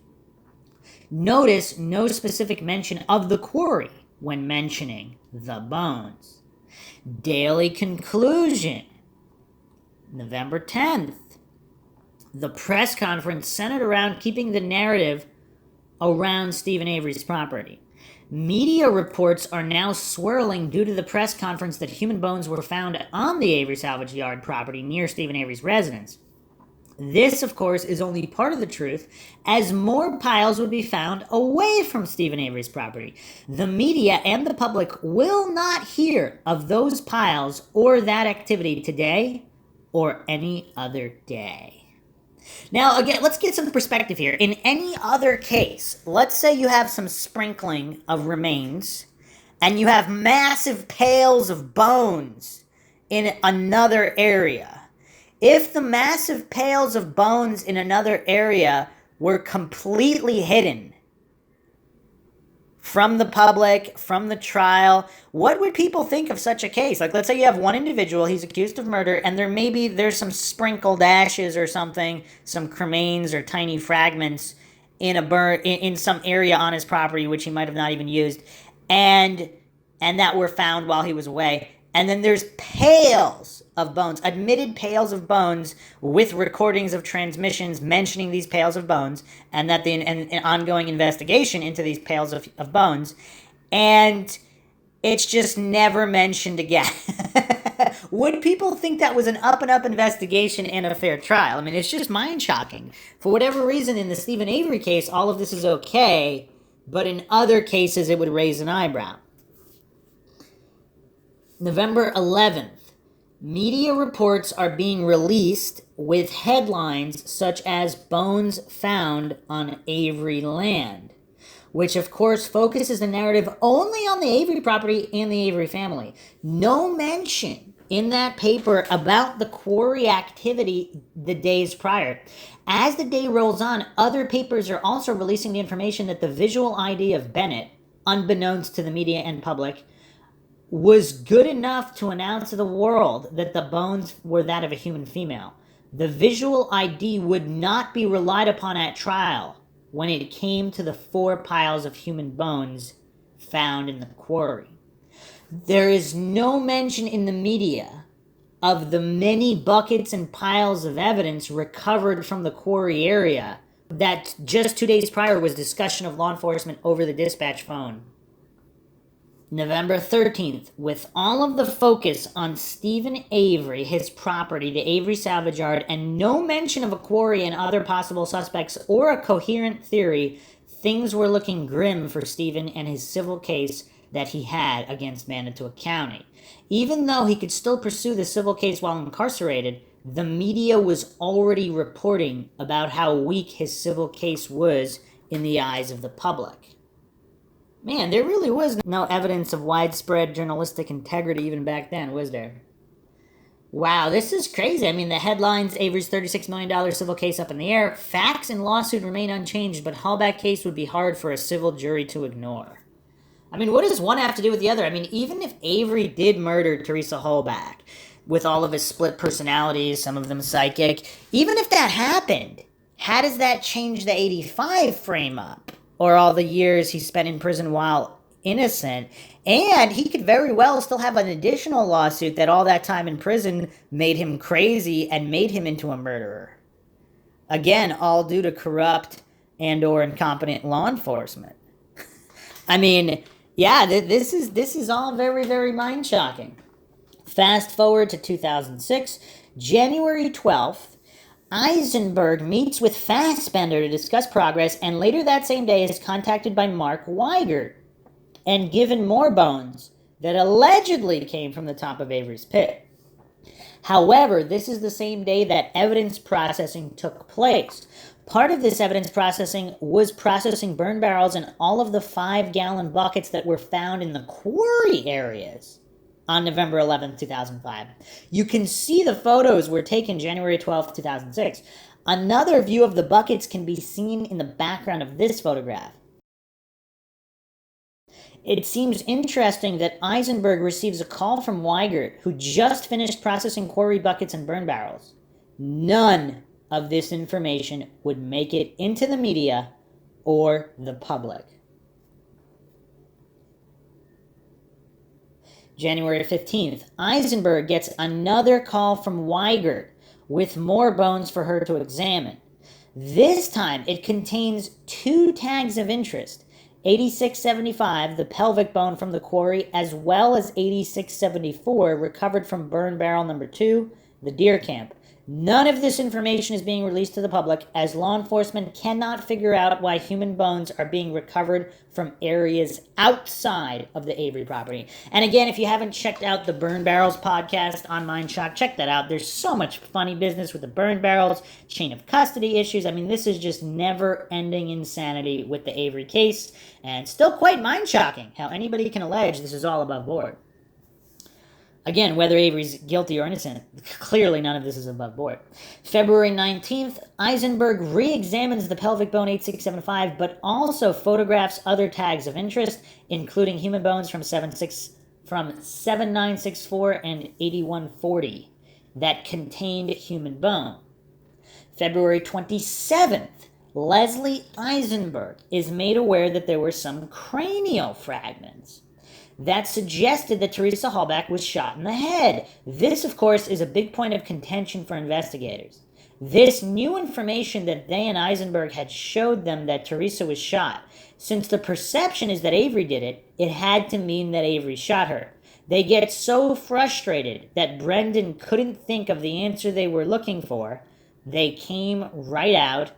Notice no specific mention of the quarry when mentioning the bones. Daily conclusion, November 10th. The press conference centered around keeping the narrative around Stephen Avery's property. Media reports are now swirling due to the press conference that human bones were found on the Avery Salvage Yard property near Stephen Avery's residence. This, of course, is only part of the truth, as more piles would be found away from Stephen Avery's property. The media and the public will not hear of those piles or that activity today or any other day. Now, again, let's get some perspective here. In any other case, let's say you have some sprinkling of remains, and you have massive pails of bones in another area. If the massive piles of bones in another area were completely hidden from the public, from the trial, what would people think of such a case? Like, let's say you have one individual, he's accused of murder, and there's some sprinkled ashes or something, some cremains or tiny fragments in some area on his property which he might have not even used, and that were found while he was away. And then there's pails of bones, admitted pails of bones with recordings of transmissions mentioning these pails of bones, and that an ongoing investigation into these pails of bones, and it's just never mentioned again. Would people think that was an up-and-up investigation and a fair trial? I mean, it's just mind-shocking. For whatever reason, in the Stephen Avery case, all of this is okay, but in other cases, it would raise an eyebrow. November 11th, media reports are being released with headlines such as "Bones Found on Avery Land," which of course focuses the narrative only on the Avery property and the Avery family. No mention in that paper about the quarry activity the days prior. As the day rolls on, other papers are also releasing the information that the visual ID of Bennett, unbeknownst to the media and public, was good enough to announce to the world that the bones were that of a human female. The visual ID would not be relied upon at trial when it came to the 4 piles of human bones found in the quarry. There is no mention in the media of the many buckets and piles of evidence recovered from the quarry area that just 2 days prior was discussion of law enforcement over the dispatch phone. November 13th, with all of the focus on Stephen Avery, his property, the Avery salvage yard, and no mention of a quarry and other possible suspects or a coherent theory, things were looking grim for Stephen and his civil case that he had against Manitowoc County. Even though he could still pursue the civil case while incarcerated, the media was already reporting about how weak his civil case was in the eyes of the public. Man, there really was no evidence of widespread journalistic integrity even back then, was there? Wow, this is crazy. I mean, the headlines, Avery's $36 million civil case up in the air, facts and lawsuit remain unchanged, but Halbach case would be hard for a civil jury to ignore. I mean, what does one have to do with the other? I mean, even if Avery did murder TERESA HALBACH, with all of his split personalities, some of them psychic, even if that happened, how does that change the 85 frame up? Or all the years he spent in prison while innocent? And he could very well still have an additional lawsuit that all that time in prison made him crazy and made him into a murderer. Again, all due to corrupt and or incompetent law enforcement. I mean, yeah, this is all very, very mind-shocking. Fast forward to 2006, January 12th, Eisenberg meets with Fassbender to discuss progress, and later that same day is contacted by Mark Weigert and given more bones that allegedly came from the top of Avery's pit. However, this is the same day that evidence processing took place. Part of this evidence processing was processing burn barrels and all of the 5-gallon buckets that were found in the quarry areas on November 11th, 2005. You can see the photos were taken January 12th, 2006. Another view of the buckets can be seen in the background of this photograph. It seems interesting that Eisenberg receives a call from Weigert, who just finished processing quarry buckets and burn barrels. None of this information would make it into the media or the public. January 15th, Eisenberg gets another call from Weigert with more bones for her to examine. This time, it contains 2 tags of interest, 8675, the pelvic bone from the quarry, as well as 8674, recovered from burn barrel number 2, the deer camp. None of this information is being released to the public, as law enforcement cannot figure out why human bones are being recovered from areas outside of the Avery property. And again, if you haven't checked out the Burn Barrels podcast on Mindshock, check that out. There's so much funny business with the burn barrels, chain of custody issues. I mean, this is just never-ending insanity with the Avery case, and still quite mind-shocking how anybody can allege this is all above board. Again, whether Avery's guilty or innocent, clearly none of this is above board. February 19th, Eisenberg re-examines the pelvic bone 8675, but also photographs other tags of interest, including human bones from 7964 and 8140 that contained human bone. February 27th, Leslie Eisenberg is made aware that there were some cranial fragments that suggested that TERESA HALBACH was shot in the head. This, of course, is a big point of contention for investigators. This new information that they and Eisenberg had showed them that TERESA was shot. Since the perception is that Avery did it, it had to mean that Avery shot her. They get so frustrated that Brendan couldn't think of the answer they were looking for, they came right out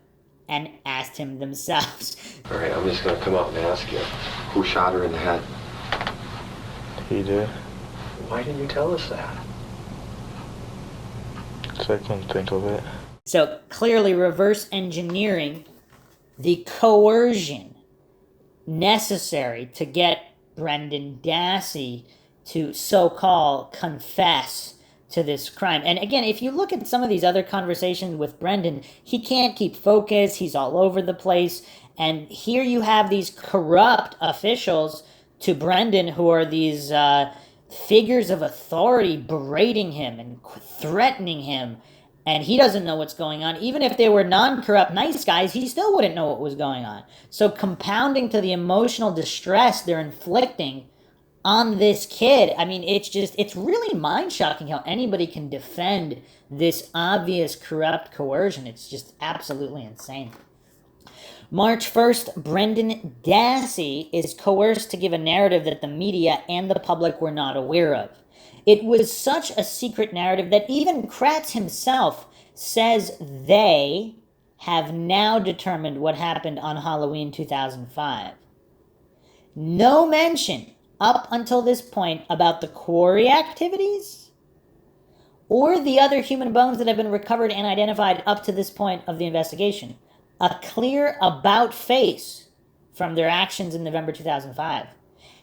and asked him themselves. All right, I'm just going to come up and ask you, who shot her in the head? He did. Why didn't you tell us that? So I couldn't think of it. So clearly reverse engineering the coercion necessary to get Brendan Dassey to so-called confess to this crime. And again, if you look at some of these other conversations with Brendan, he can't keep focus, he's all over the place, and here you have these corrupt officials to Brendan who are these figures of authority berating him and threatening him, and he doesn't know what's going on. Even if they were non-corrupt nice guys, he still wouldn't know what was going on. So compounding to the emotional distress they're inflicting on this kid, I mean, it's really mind-shocking how anybody can defend this obvious corrupt coercion. It's just absolutely insane. March 1st, Brendan Dassey is coerced to give a narrative that the media and the public were not aware of. It was such a secret narrative that even Kratz himself says they have now determined what happened on Halloween 2005. No mention up until this point about the quarry activities or the other human bones that have been recovered and identified up to this point of the investigation. A clear about face from their actions in November 2005.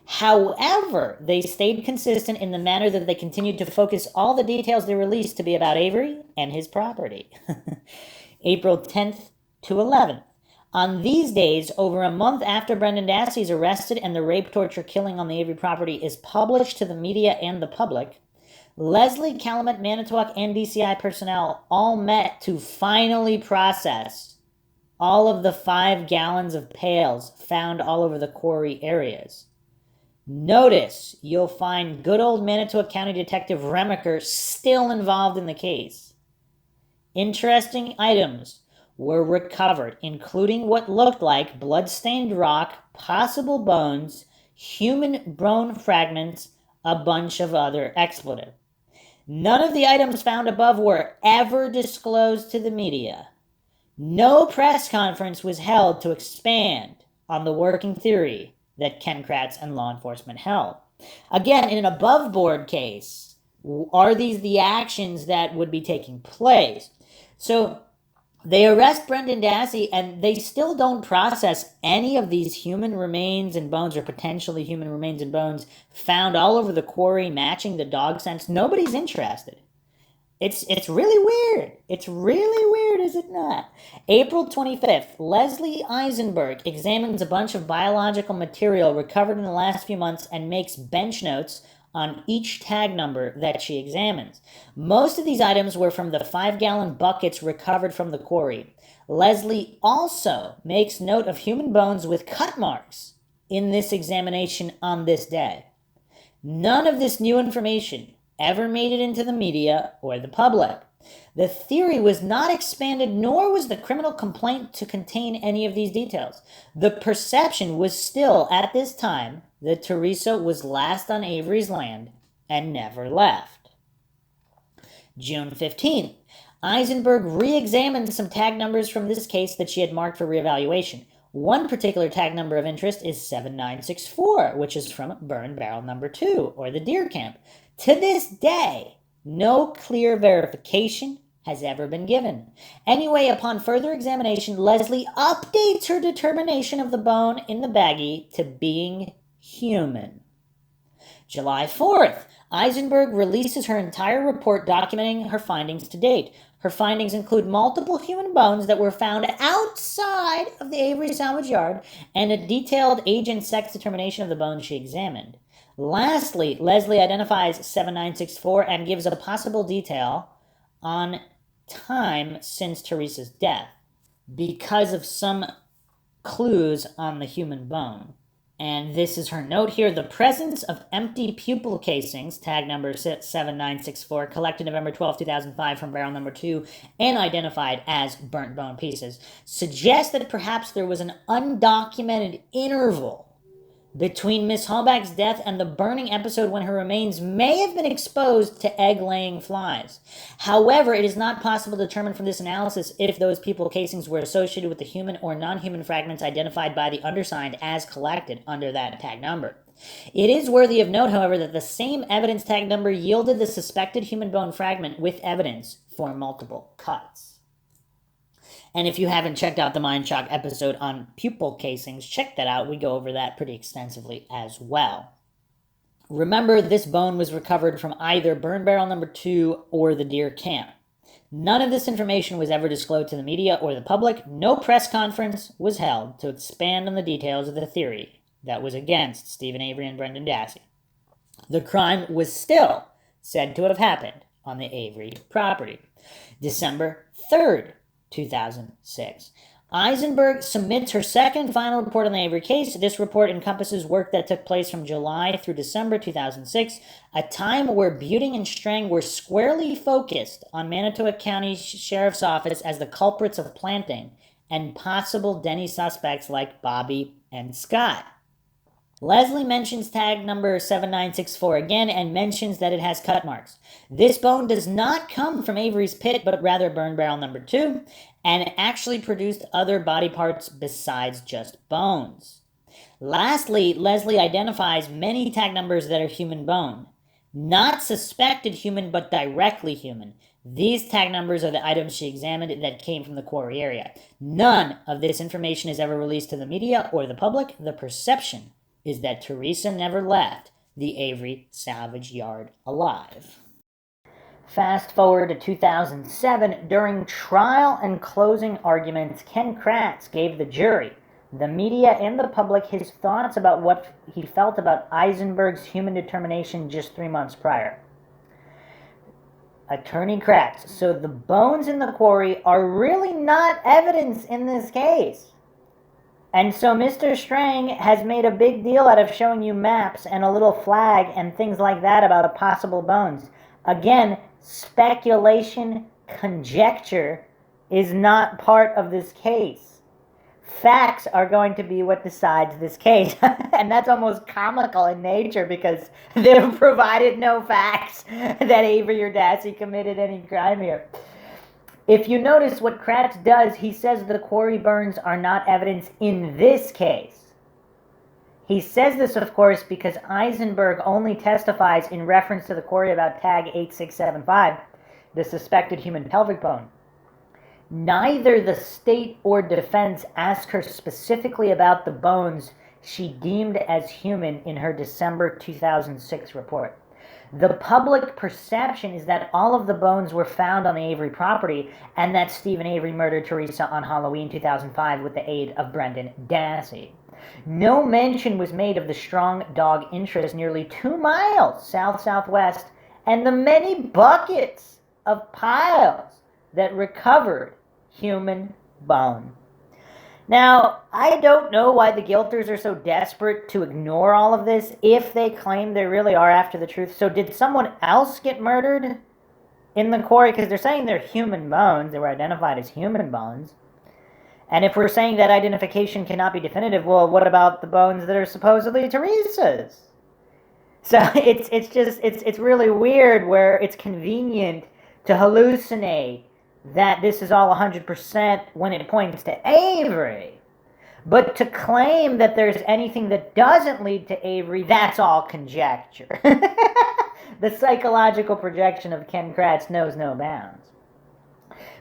However, they stayed consistent in the manner that they continued to focus all the details they released to be about Avery and his property. April 10th to 11th. On these days, over a month after Brendan Dassey is arrested and the rape, torture, killing on the Avery property is published to the media and the public, Leslie, Calumet, Manitowoc, and DCI personnel all met to finally process all of the 5 gallons of pails found all over the quarry areas. Notice you'll find good old Manitowoc County Detective Remacher still involved in the case. Interesting items were recovered, including what looked like blood-stained rock, possible bones, human bone fragments, a bunch of other expletive. None of the items found above were ever disclosed to the media. No press conference was held to expand on the working theory that Ken Kratz and law enforcement held. Again, in an above-board case, are these the actions that would be taking place? So they arrest Brendan Dassey, and they still don't process any of these human remains and bones, or potentially human remains and bones, found all over the quarry matching the dog scents. Nobody's interested. It's really weird. It's really weird, is it not? April 25th, Leslie Eisenberg examines a bunch of biological material recovered in the last few months and makes bench notes on each tag number that she examines. Most of these items were from the 5-gallon buckets recovered from the quarry. Leslie also makes note of human bones with cut marks in this examination on this day. None of this new information ever made it into the media or the public. The theory was not expanded, nor was the criminal complaint to contain any of these details. The perception was still, at this time, that TERESA was last on Avery's land and never left. June 15th, Eisenberg re-examined some tag numbers from this case that she had marked for reevaluation. One particular tag number of interest is 7964, which is from burn barrel number 2, or the deer camp. To this day, no clear verification has ever been given. Anyway, upon further examination, Leslie updates her determination of the bone in the baggie to being human. July 4th, Eisenberg releases her entire report documenting her findings to date. Her findings include multiple human bones that were found outside of the Avery salvage yard and a detailed age and sex determination of the bones she examined. Lastly, Leslie identifies 7964 and gives a possible detail on time since Teresa's death because of some clues on the human bone. And this is her note here. The presence of empty pupil casings, tag number 7964, collected November 12, 2005 from barrel number 2 and identified as burnt bone pieces, suggests that perhaps there was an undocumented interval between Miss Halbach's death and the burning episode when her remains may have been exposed to egg-laying flies. However, it is not possible to determine from this analysis if those pupil casings were associated with the human or non-human fragments identified by the undersigned as collected under that tag number. It is worthy of note, however, that the same evidence tag number yielded the suspected human bone fragment with evidence for multiple cuts. And if you haven't checked out the Mindshock episode on pupil casings, check that out. We go over that pretty extensively as well. Remember, this bone was recovered from either burn barrel number 2 or the deer camp. None of this information was ever disclosed to the media or the public. No press conference was held to expand on the details of the theory that was against Stephen Avery and Brendan Dassey. The crime was still said to have happened on the Avery property. December 3rd, 2006. Eisenberg submits her second and final report on the Avery case. This report encompasses work that took place from July through December 2006, a time where Buting and Strang were squarely focused on Manitowoc County Sheriff's Office as the culprits of planting and possible Denny suspects like Bobby and Scott. Leslie mentions tag number 7964 again and mentions that it has cut marks. This bone does not come from Avery's pit, but rather burn barrel number 2, and actually produced other body parts besides just bones. Lastly, Leslie identifies many tag numbers that are human bone. Not suspected human, but directly human. These tag numbers are the items she examined that came from the quarry area. None of this information is ever released to the media or the public. The perception is that Teresa never left the Avery salvage yard alive. Fast forward to 2007, during trial and closing arguments, Ken Kratz gave the jury, the media, and the public his thoughts about what he felt about Eisenberg's human determination just 3 months prior. Attorney Kratz, so the bones in the quarry are really not evidence in this case. And so Mr. Strang has made a big deal out of showing you maps and a little flag and things like that about a possible bones. Again, speculation, conjecture is not part of this case. Facts are going to be what decides this case. And that's almost comical in nature because they've provided no facts that Avery or Dassey committed any crime here. If you notice what Kratz does, he says the quarry burns are not evidence in this case. He says this, of course, because Eisenberg only testifies in reference to the quarry about tag 8675, the suspected human pelvic bone. Neither the state or defense ask her specifically about the bones she deemed as human in her December 2006 report. The public perception is that all of the bones were found on the Avery property and that Stephen Avery murdered Teresa on Halloween 2005 with the aid of Brendan Dassey. No mention was made of the strong dog interest nearly 2 miles south-southwest and the many buckets of piles that recovered human bone. Now, I don't know why the guilters are so desperate to ignore all of this if they claim they really are after the truth. So did someone else get murdered in the quarry? Because they're saying they're human bones. They were identified as human bones. And if we're saying that identification cannot be definitive, well, what about the bones that are supposedly Teresa's? So it's really weird where it's convenient to hallucinate that this is all 100% when it points to Avery. But to claim that there's anything that doesn't lead to Avery, that's all conjecture. The psychological projection of Ken Kratz knows no bounds.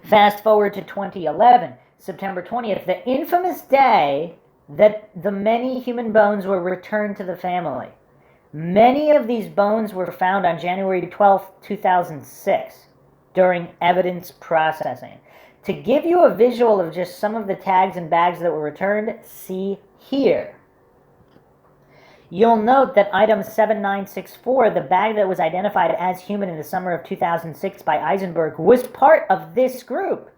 Fast forward to 2011, September 20th, the infamous day that the many human bones were returned to the family. Many of these bones were found on January 12, 2006, during evidence processing. To give you a visual of just some of the tags and bags that were returned, see here. You'll note that item 7964, the bag that was identified as human in the summer of 2006 by Eisenberg, was part of this group.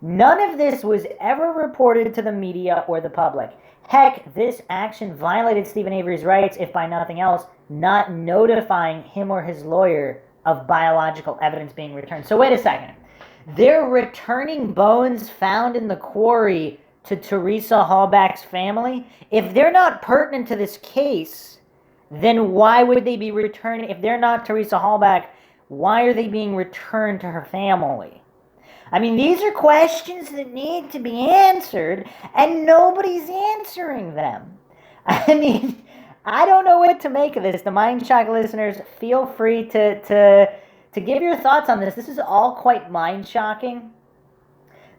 None of this was ever reported to the media or the public. Heck, this action violated Stephen Avery's rights, if by nothing else, not notifying him or his lawyer of biological evidence being returned. So wait a second. They're returning bones found in the quarry to TERESA Halbach's family? If they're not pertinent to this case, then why would they be returning? If they're not TERESA Halbach, why are they being returned to her family? I mean, these are questions that need to be answered, and nobody's answering them. I mean, I don't know what to make of this. The Mindshock listeners, feel free to give your thoughts on this. This is all quite mind-shocking.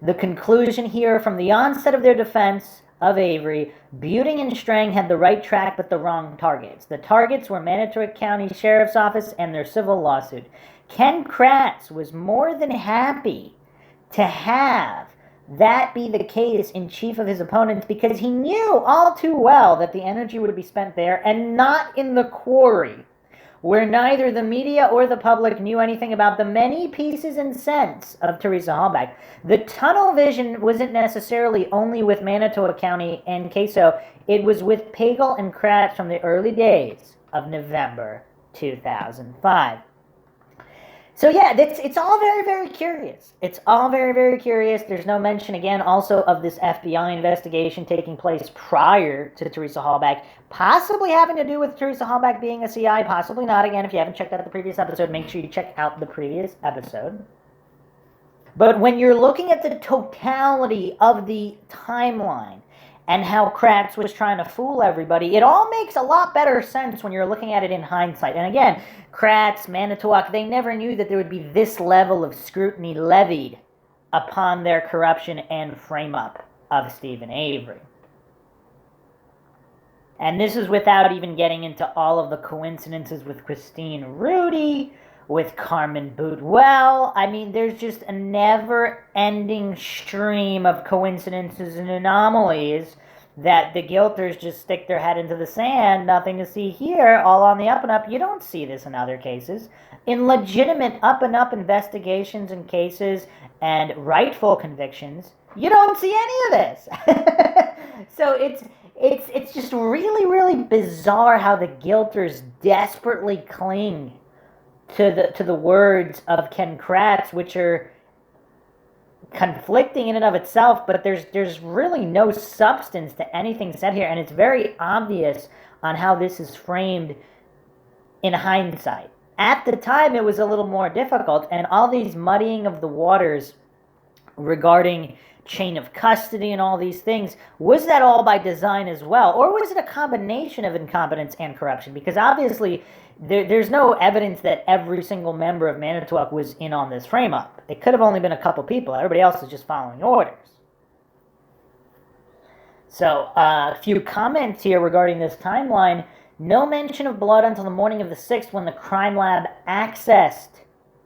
The conclusion here, from the onset of their defense of Avery, Buting and Strang had the right track but the wrong targets. The targets were Manitowoc County Sheriff's Office and their civil lawsuit. Ken Kratz was more than happy to have that be the case in chief of his opponents, because he knew all too well that the energy would be spent there and not in the quarry, where neither the media or the public knew anything about the many pieces and cents of TERESA Halbach. The tunnel vision wasn't necessarily only with Manitowoc County and Queso. It was with Pagel and Kratz from the early days of November 2005. So yeah, it's all very, very curious. It's all very, very curious. There's no mention, again, also of this FBI investigation taking place prior to TERESA Halbach, possibly having to do with TERESA Halbach being a CI, possibly not. Again, if you haven't checked out the previous episode, make sure you check out the previous episode. But when you're looking at the totality of the timeline and how Kratz was trying to fool everybody, it all makes a lot better sense when you're looking at it in hindsight. And again, Kratz, Manitowoc, they never knew that there would be this level of scrutiny levied upon their corruption and frame-up of Stephen Avery. And this is without even getting into all of the coincidences with Christine Rudy, with Carmen Bootwell. I mean, there's just a never-ending stream of coincidences and anomalies that the guilters just stick their head into the sand. Nothing to see here, all on the up and up. You don't see this in other cases. In legitimate up-and-up investigations and cases and rightful convictions, you don't see any of this. So it's just really, really bizarre how the guilters desperately cling to the words of Ken Kratz, which are conflicting in and of itself, but there's really no substance to anything said here, and it's very obvious on how this is framed in hindsight. At the time, it was a little more difficult, and all these muddying of the waters regarding chain of custody and all these things, was that all by design as well, or was it a combination of incompetence and corruption? Because obviously there's no evidence that every single member of Manitowoc was in on this frame-up. It could have only been a couple people. Everybody else is just following orders. So, a few comments here regarding this timeline. No mention of blood until the morning of the 6th, when the crime lab accessed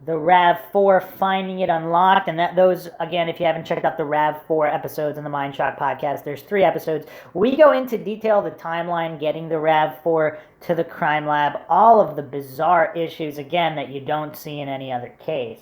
the RAV4, finding it unlocked. And that those, again, if you haven't checked out the RAV4 episodes in the Mindshock podcast, there's 3 episodes. We go into detail the timeline, getting the RAV4 to the crime lab, all of the bizarre issues, again, that you don't see in any other case.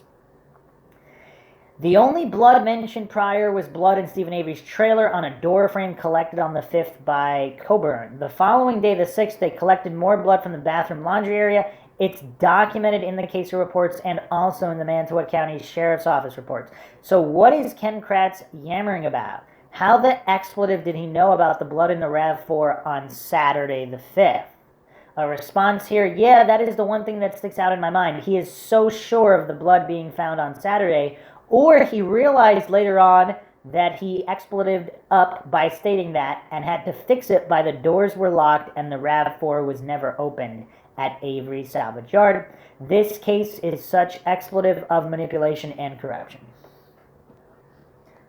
The only blood mentioned prior was blood in Stephen Avery's trailer on a door frame collected on the 5th by Coburn. The following day, the 6th, they collected more blood from the bathroom laundry area. It's documented in the case reports and also in the Manitowoc County Sheriff's Office reports. So what is Ken Kratz yammering about? How the expletive did he know about the blood in the RAV4 on Saturday the 5th? A response here, yeah, that is the one thing that sticks out in my mind. He is so sure of the blood being found on Saturday, or he realized later on that he expletived up by stating that and had to fix it by the doors were locked and the RAV4 was never opened at Avery Salvage Yard. This case is such expletive of manipulation and corruption.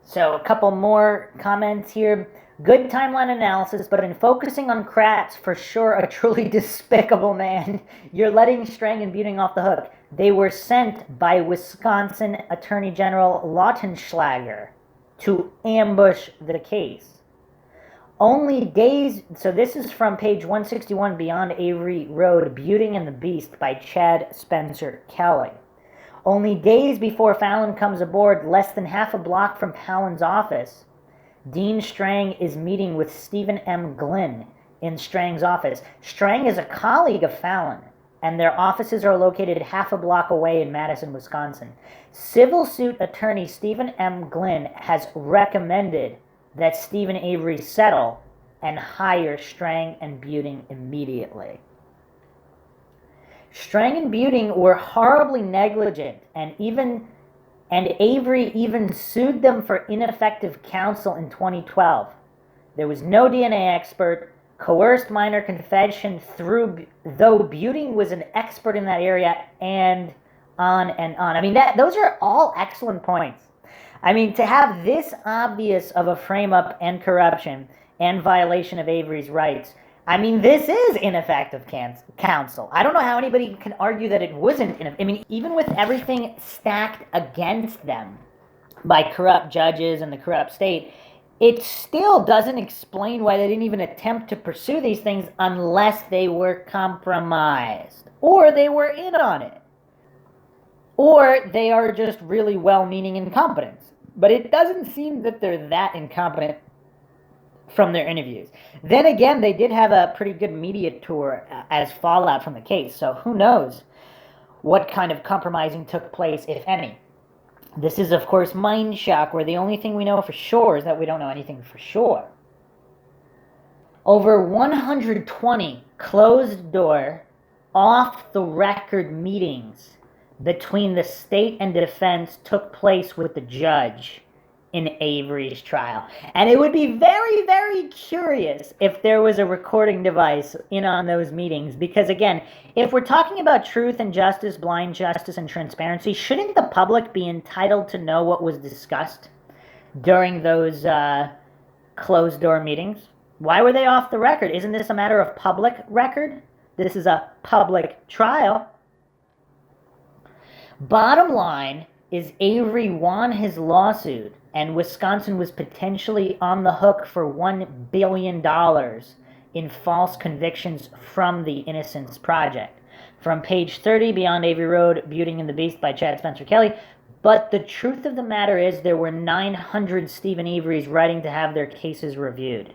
So a couple more comments here. Good timeline analysis, but in focusing on Kratz, for sure a truly despicable man. You're letting Strang and Buting off the hook. They were sent by Wisconsin Attorney General Lautenschlager to ambush the case. Only days, so this is from page 161, Beyond Avery Road, Buting and the Beast by Chad Spencer Kelly. Only days before Fallon comes aboard, less than half a block from Fallon's office, Dean Strang is meeting with Stephen M. Glynn in Strang's office. Strang is a colleague of Fallon, and their offices are located half a block away in Madison, Wisconsin. Civil suit attorney Stephen M. Glynn has recommended that Stephen Avery settle and hire Strang and Buting immediately. Strang and Buting were horribly negligent, and Avery even sued them for ineffective counsel in 2012. There was no DNA expert, coerced minor confession though Buting was an expert in that area, and on and on. I mean, those are all excellent points. I mean, to have this obvious of a frame-up and corruption and violation of Avery's rights, I mean, this is ineffective counsel. I don't know how anybody can argue that it wasn't. I mean, even with everything stacked against them by corrupt judges and the corrupt state, it still doesn't explain why they didn't even attempt to pursue these things unless they were compromised, or they were in on it, or they are just really well-meaning incompetents. But it doesn't seem that they're that incompetent from their interviews. Then again, they did have a pretty good media tour as fallout from the case, so who knows what kind of compromising took place, if any. This is, of course, Mindshock, where the only thing we know for sure is that we don't know anything for sure. Over 120 closed-door, off-the-record meetings between the state and defense took place with the judge in Avery's trial. And it would be very, very curious if there was a recording device in on those meetings, because again, if we're talking about truth and justice, blind justice and transparency, shouldn't the public be entitled to know what was discussed during those closed-door meetings? Why were they off the record? Isn't this a matter of public record? This is a public trial. Bottom line is Avery won his lawsuit, and Wisconsin was potentially on the hook for $1 billion in false convictions from the Innocence Project. From page 30, Beyond Avery Road, Buting and the Beast by Chad Spencer Kelly. But the truth of the matter is there were 900 Stephen Averys writing to have their cases reviewed.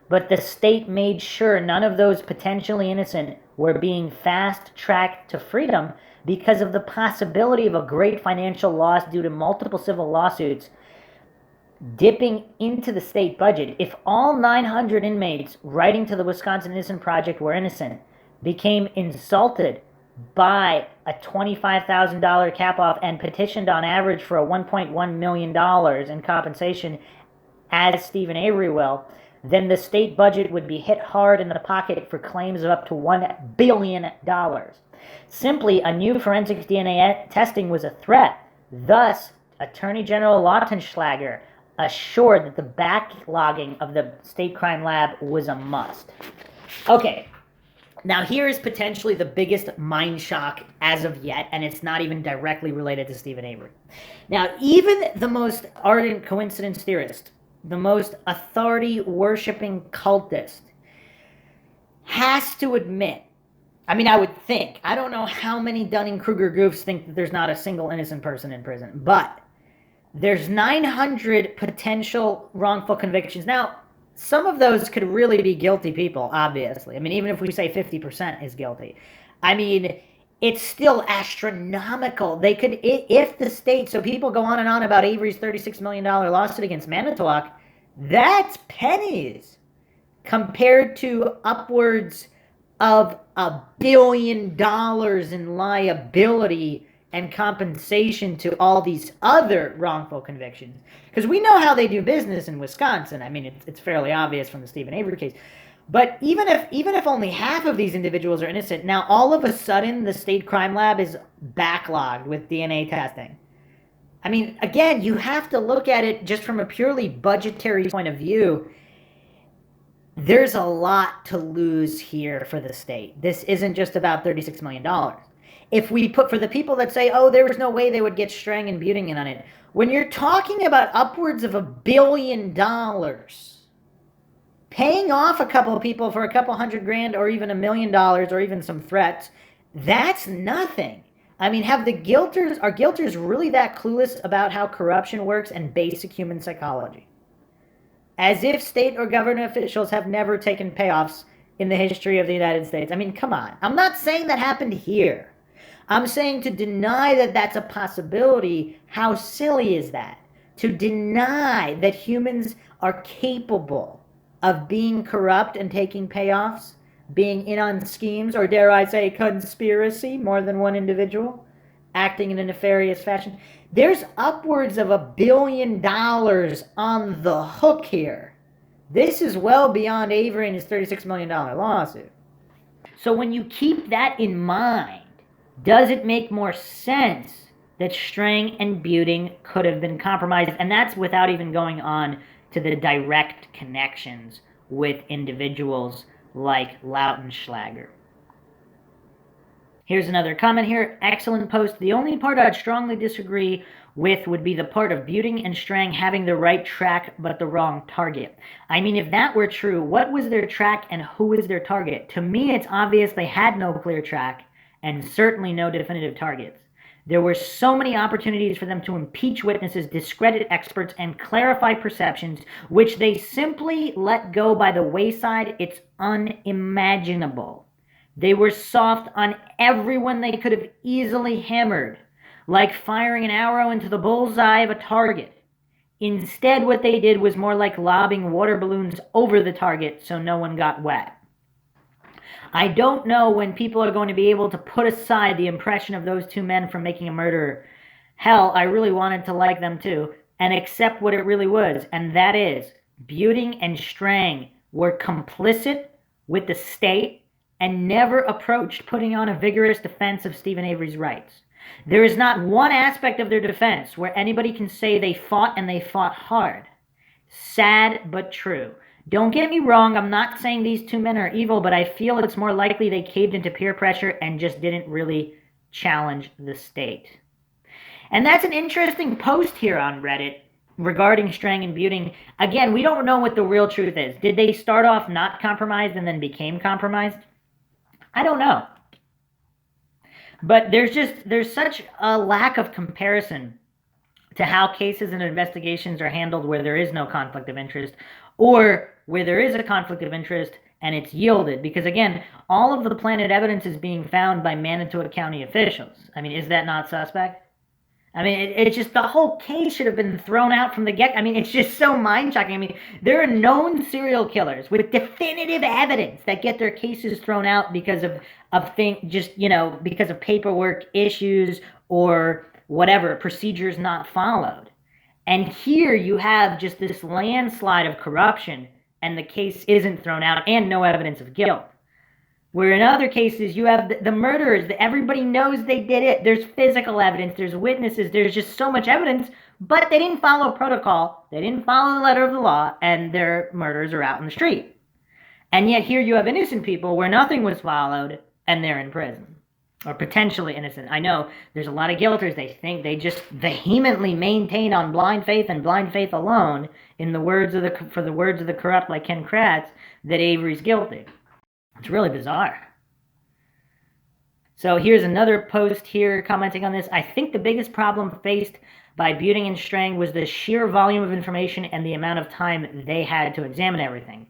But the state made sure none of those potentially innocent were being fast-tracked to freedom because of the possibility of a great financial loss due to multiple civil lawsuits dipping into the state budget. If all 900 inmates writing to the Wisconsin Innocence Project were innocent, became insulted by a $25,000 cap-off and petitioned on average for a $1.1 million in compensation, as Stephen Avery will, then the state budget would be hit hard in the pocket for claims of up to $1 billion. Simply, a new forensic DNA testing was a threat. Thus, Attorney General Lautenschlager assured that the backlogging of the state crime lab was a must. Okay, now here is potentially the biggest mind shock as of yet, and it's not even directly related to Stephen Avery. Now, even the most ardent coincidence theorist, the most authority-worshipping cultist, has to admit, I mean, I would think, I don't know how many Dunning-Kruger goofs think that there's not a single innocent person in prison, but there's 900 potential wrongful convictions. Now, some of those could really be guilty people, obviously. I mean, even if we say 50% is guilty. I mean, it's still astronomical. They could, if the state, so people go on and on about Avery's $36 million lawsuit against Manitowoc, that's pennies compared to upwards of $1 billion in liability and compensation to all these other wrongful convictions. Because we know how they do business in Wisconsin. I mean, it's fairly obvious from the Stephen Avery case. But even if only half of these individuals are innocent, now all of a sudden the state crime lab is backlogged with DNA testing. I mean, again, you have to look at it just from a purely budgetary point of view. there's a lot to lose here for the state. This isn't just about $36 million. If we put, for the people that say, oh, there was no way they would get Strang and Buting in on it, when you're talking about upwards of $1 billion, paying off a couple of people for a couple $100,000 or even $1 million or even some threats, that's nothing. I mean, are guilters really that clueless about how corruption works and basic human psychology? As if state or government officials have never taken payoffs in the history of the United States. I mean, come on. I'm not saying that happened here. I'm saying to deny that that's a possibility, how silly is that? To deny that humans are capable of being corrupt and taking payoffs, being in on schemes, or dare I say conspiracy, more than one individual, acting in a nefarious fashion. There's upwards of $1 billion on the hook here. This is well beyond Avery and his $36 million lawsuit. So when you keep that in mind, does it make more sense that Strang and Buting could have been compromised? And that's without even going on to the direct connections with individuals like Lautenschlager. Here's another comment here. Excellent post. The only part I'd strongly disagree with would be the part of Buting and Strang having the right track but the wrong target. I mean, if that were true, what was their track and who was their target? To me, it's obvious they had no clear track and certainly no definitive targets. There were so many opportunities for them to impeach witnesses, discredit experts, and clarify perceptions, which they simply let go by the wayside. It's unimaginable. They were soft on everyone they could have easily hammered, like firing an arrow into the bullseye of a target. Instead, what they did was more like lobbing water balloons over the target so no one got wet. I don't know when people are going to be able to put aside the impression of those two men from making a murderer. Hell, I really wanted to like them too, and accept what it really was, and that is, Buting and Strang were complicit with the state and never approached putting on a vigorous defense of Stephen Avery's rights. There is not one aspect of their defense where anybody can say they fought and they fought hard. Sad but true. Don't get me wrong, I'm not saying these two men are evil, but I feel it's more likely they caved into peer pressure and just didn't really challenge the state. And that's an interesting post here on Reddit regarding Strang and Buting. Again, we don't know what the real truth is. Did they start off not compromised and then became compromised? I don't know. But there's such a lack of comparison to how cases and investigations are handled where there is no conflict of interest, or where there is a conflict of interest and it's yielded. Because again, all of the planted evidence is being found by Manitowoc County officials. I mean, is that not suspect? I mean, it's just the whole case should have been thrown out from the get. I mean, it's just so mind-shocking. I mean, there are known serial killers with definitive evidence that get their cases thrown out because of because of paperwork issues or whatever, procedures not followed. And here you have just this landslide of corruption, and the case isn't thrown out, and no evidence of guilt. Where in other cases, you have the murderers, everybody knows they did it. There's physical evidence, there's witnesses, there's just so much evidence, but they didn't follow protocol, they didn't follow the letter of the law, and their murders are out in the street. And yet here you have innocent people where nothing was followed, and they're in prison. Or potentially innocent. I know there's a lot of guilters, they think they just vehemently maintain on blind faith and blind faith alone, in the words of the corrupt like Ken Kratz, that Avery's guilty. It's really bizarre. So here's another post here commenting on this. I think the biggest problem faced by Buting and Strang was the sheer volume of information and the amount of time they had to examine everything.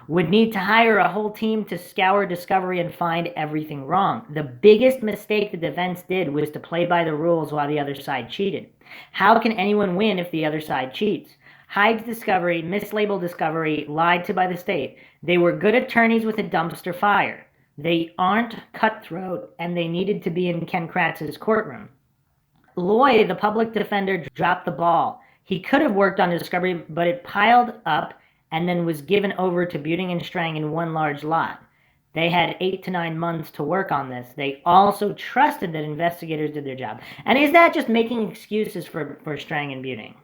Would need to hire a whole team to scour discovery and find everything wrong. The biggest mistake the defense did was to play by the rules while the other side cheated. How can anyone win if the other side cheats? Hides discovery, mislabeled discovery, lied to by the state. They were good attorneys with a dumpster fire. They aren't cutthroat, and they needed to be in Ken Kratz's courtroom. Loy, the public defender, dropped the ball. He could have worked on discovery, but it piled up and then was given over to Buting and Strang in one large lot. They had 8 to 9 months to work on this. They also trusted that investigators did their job. And is that just making excuses for Strang and Buting?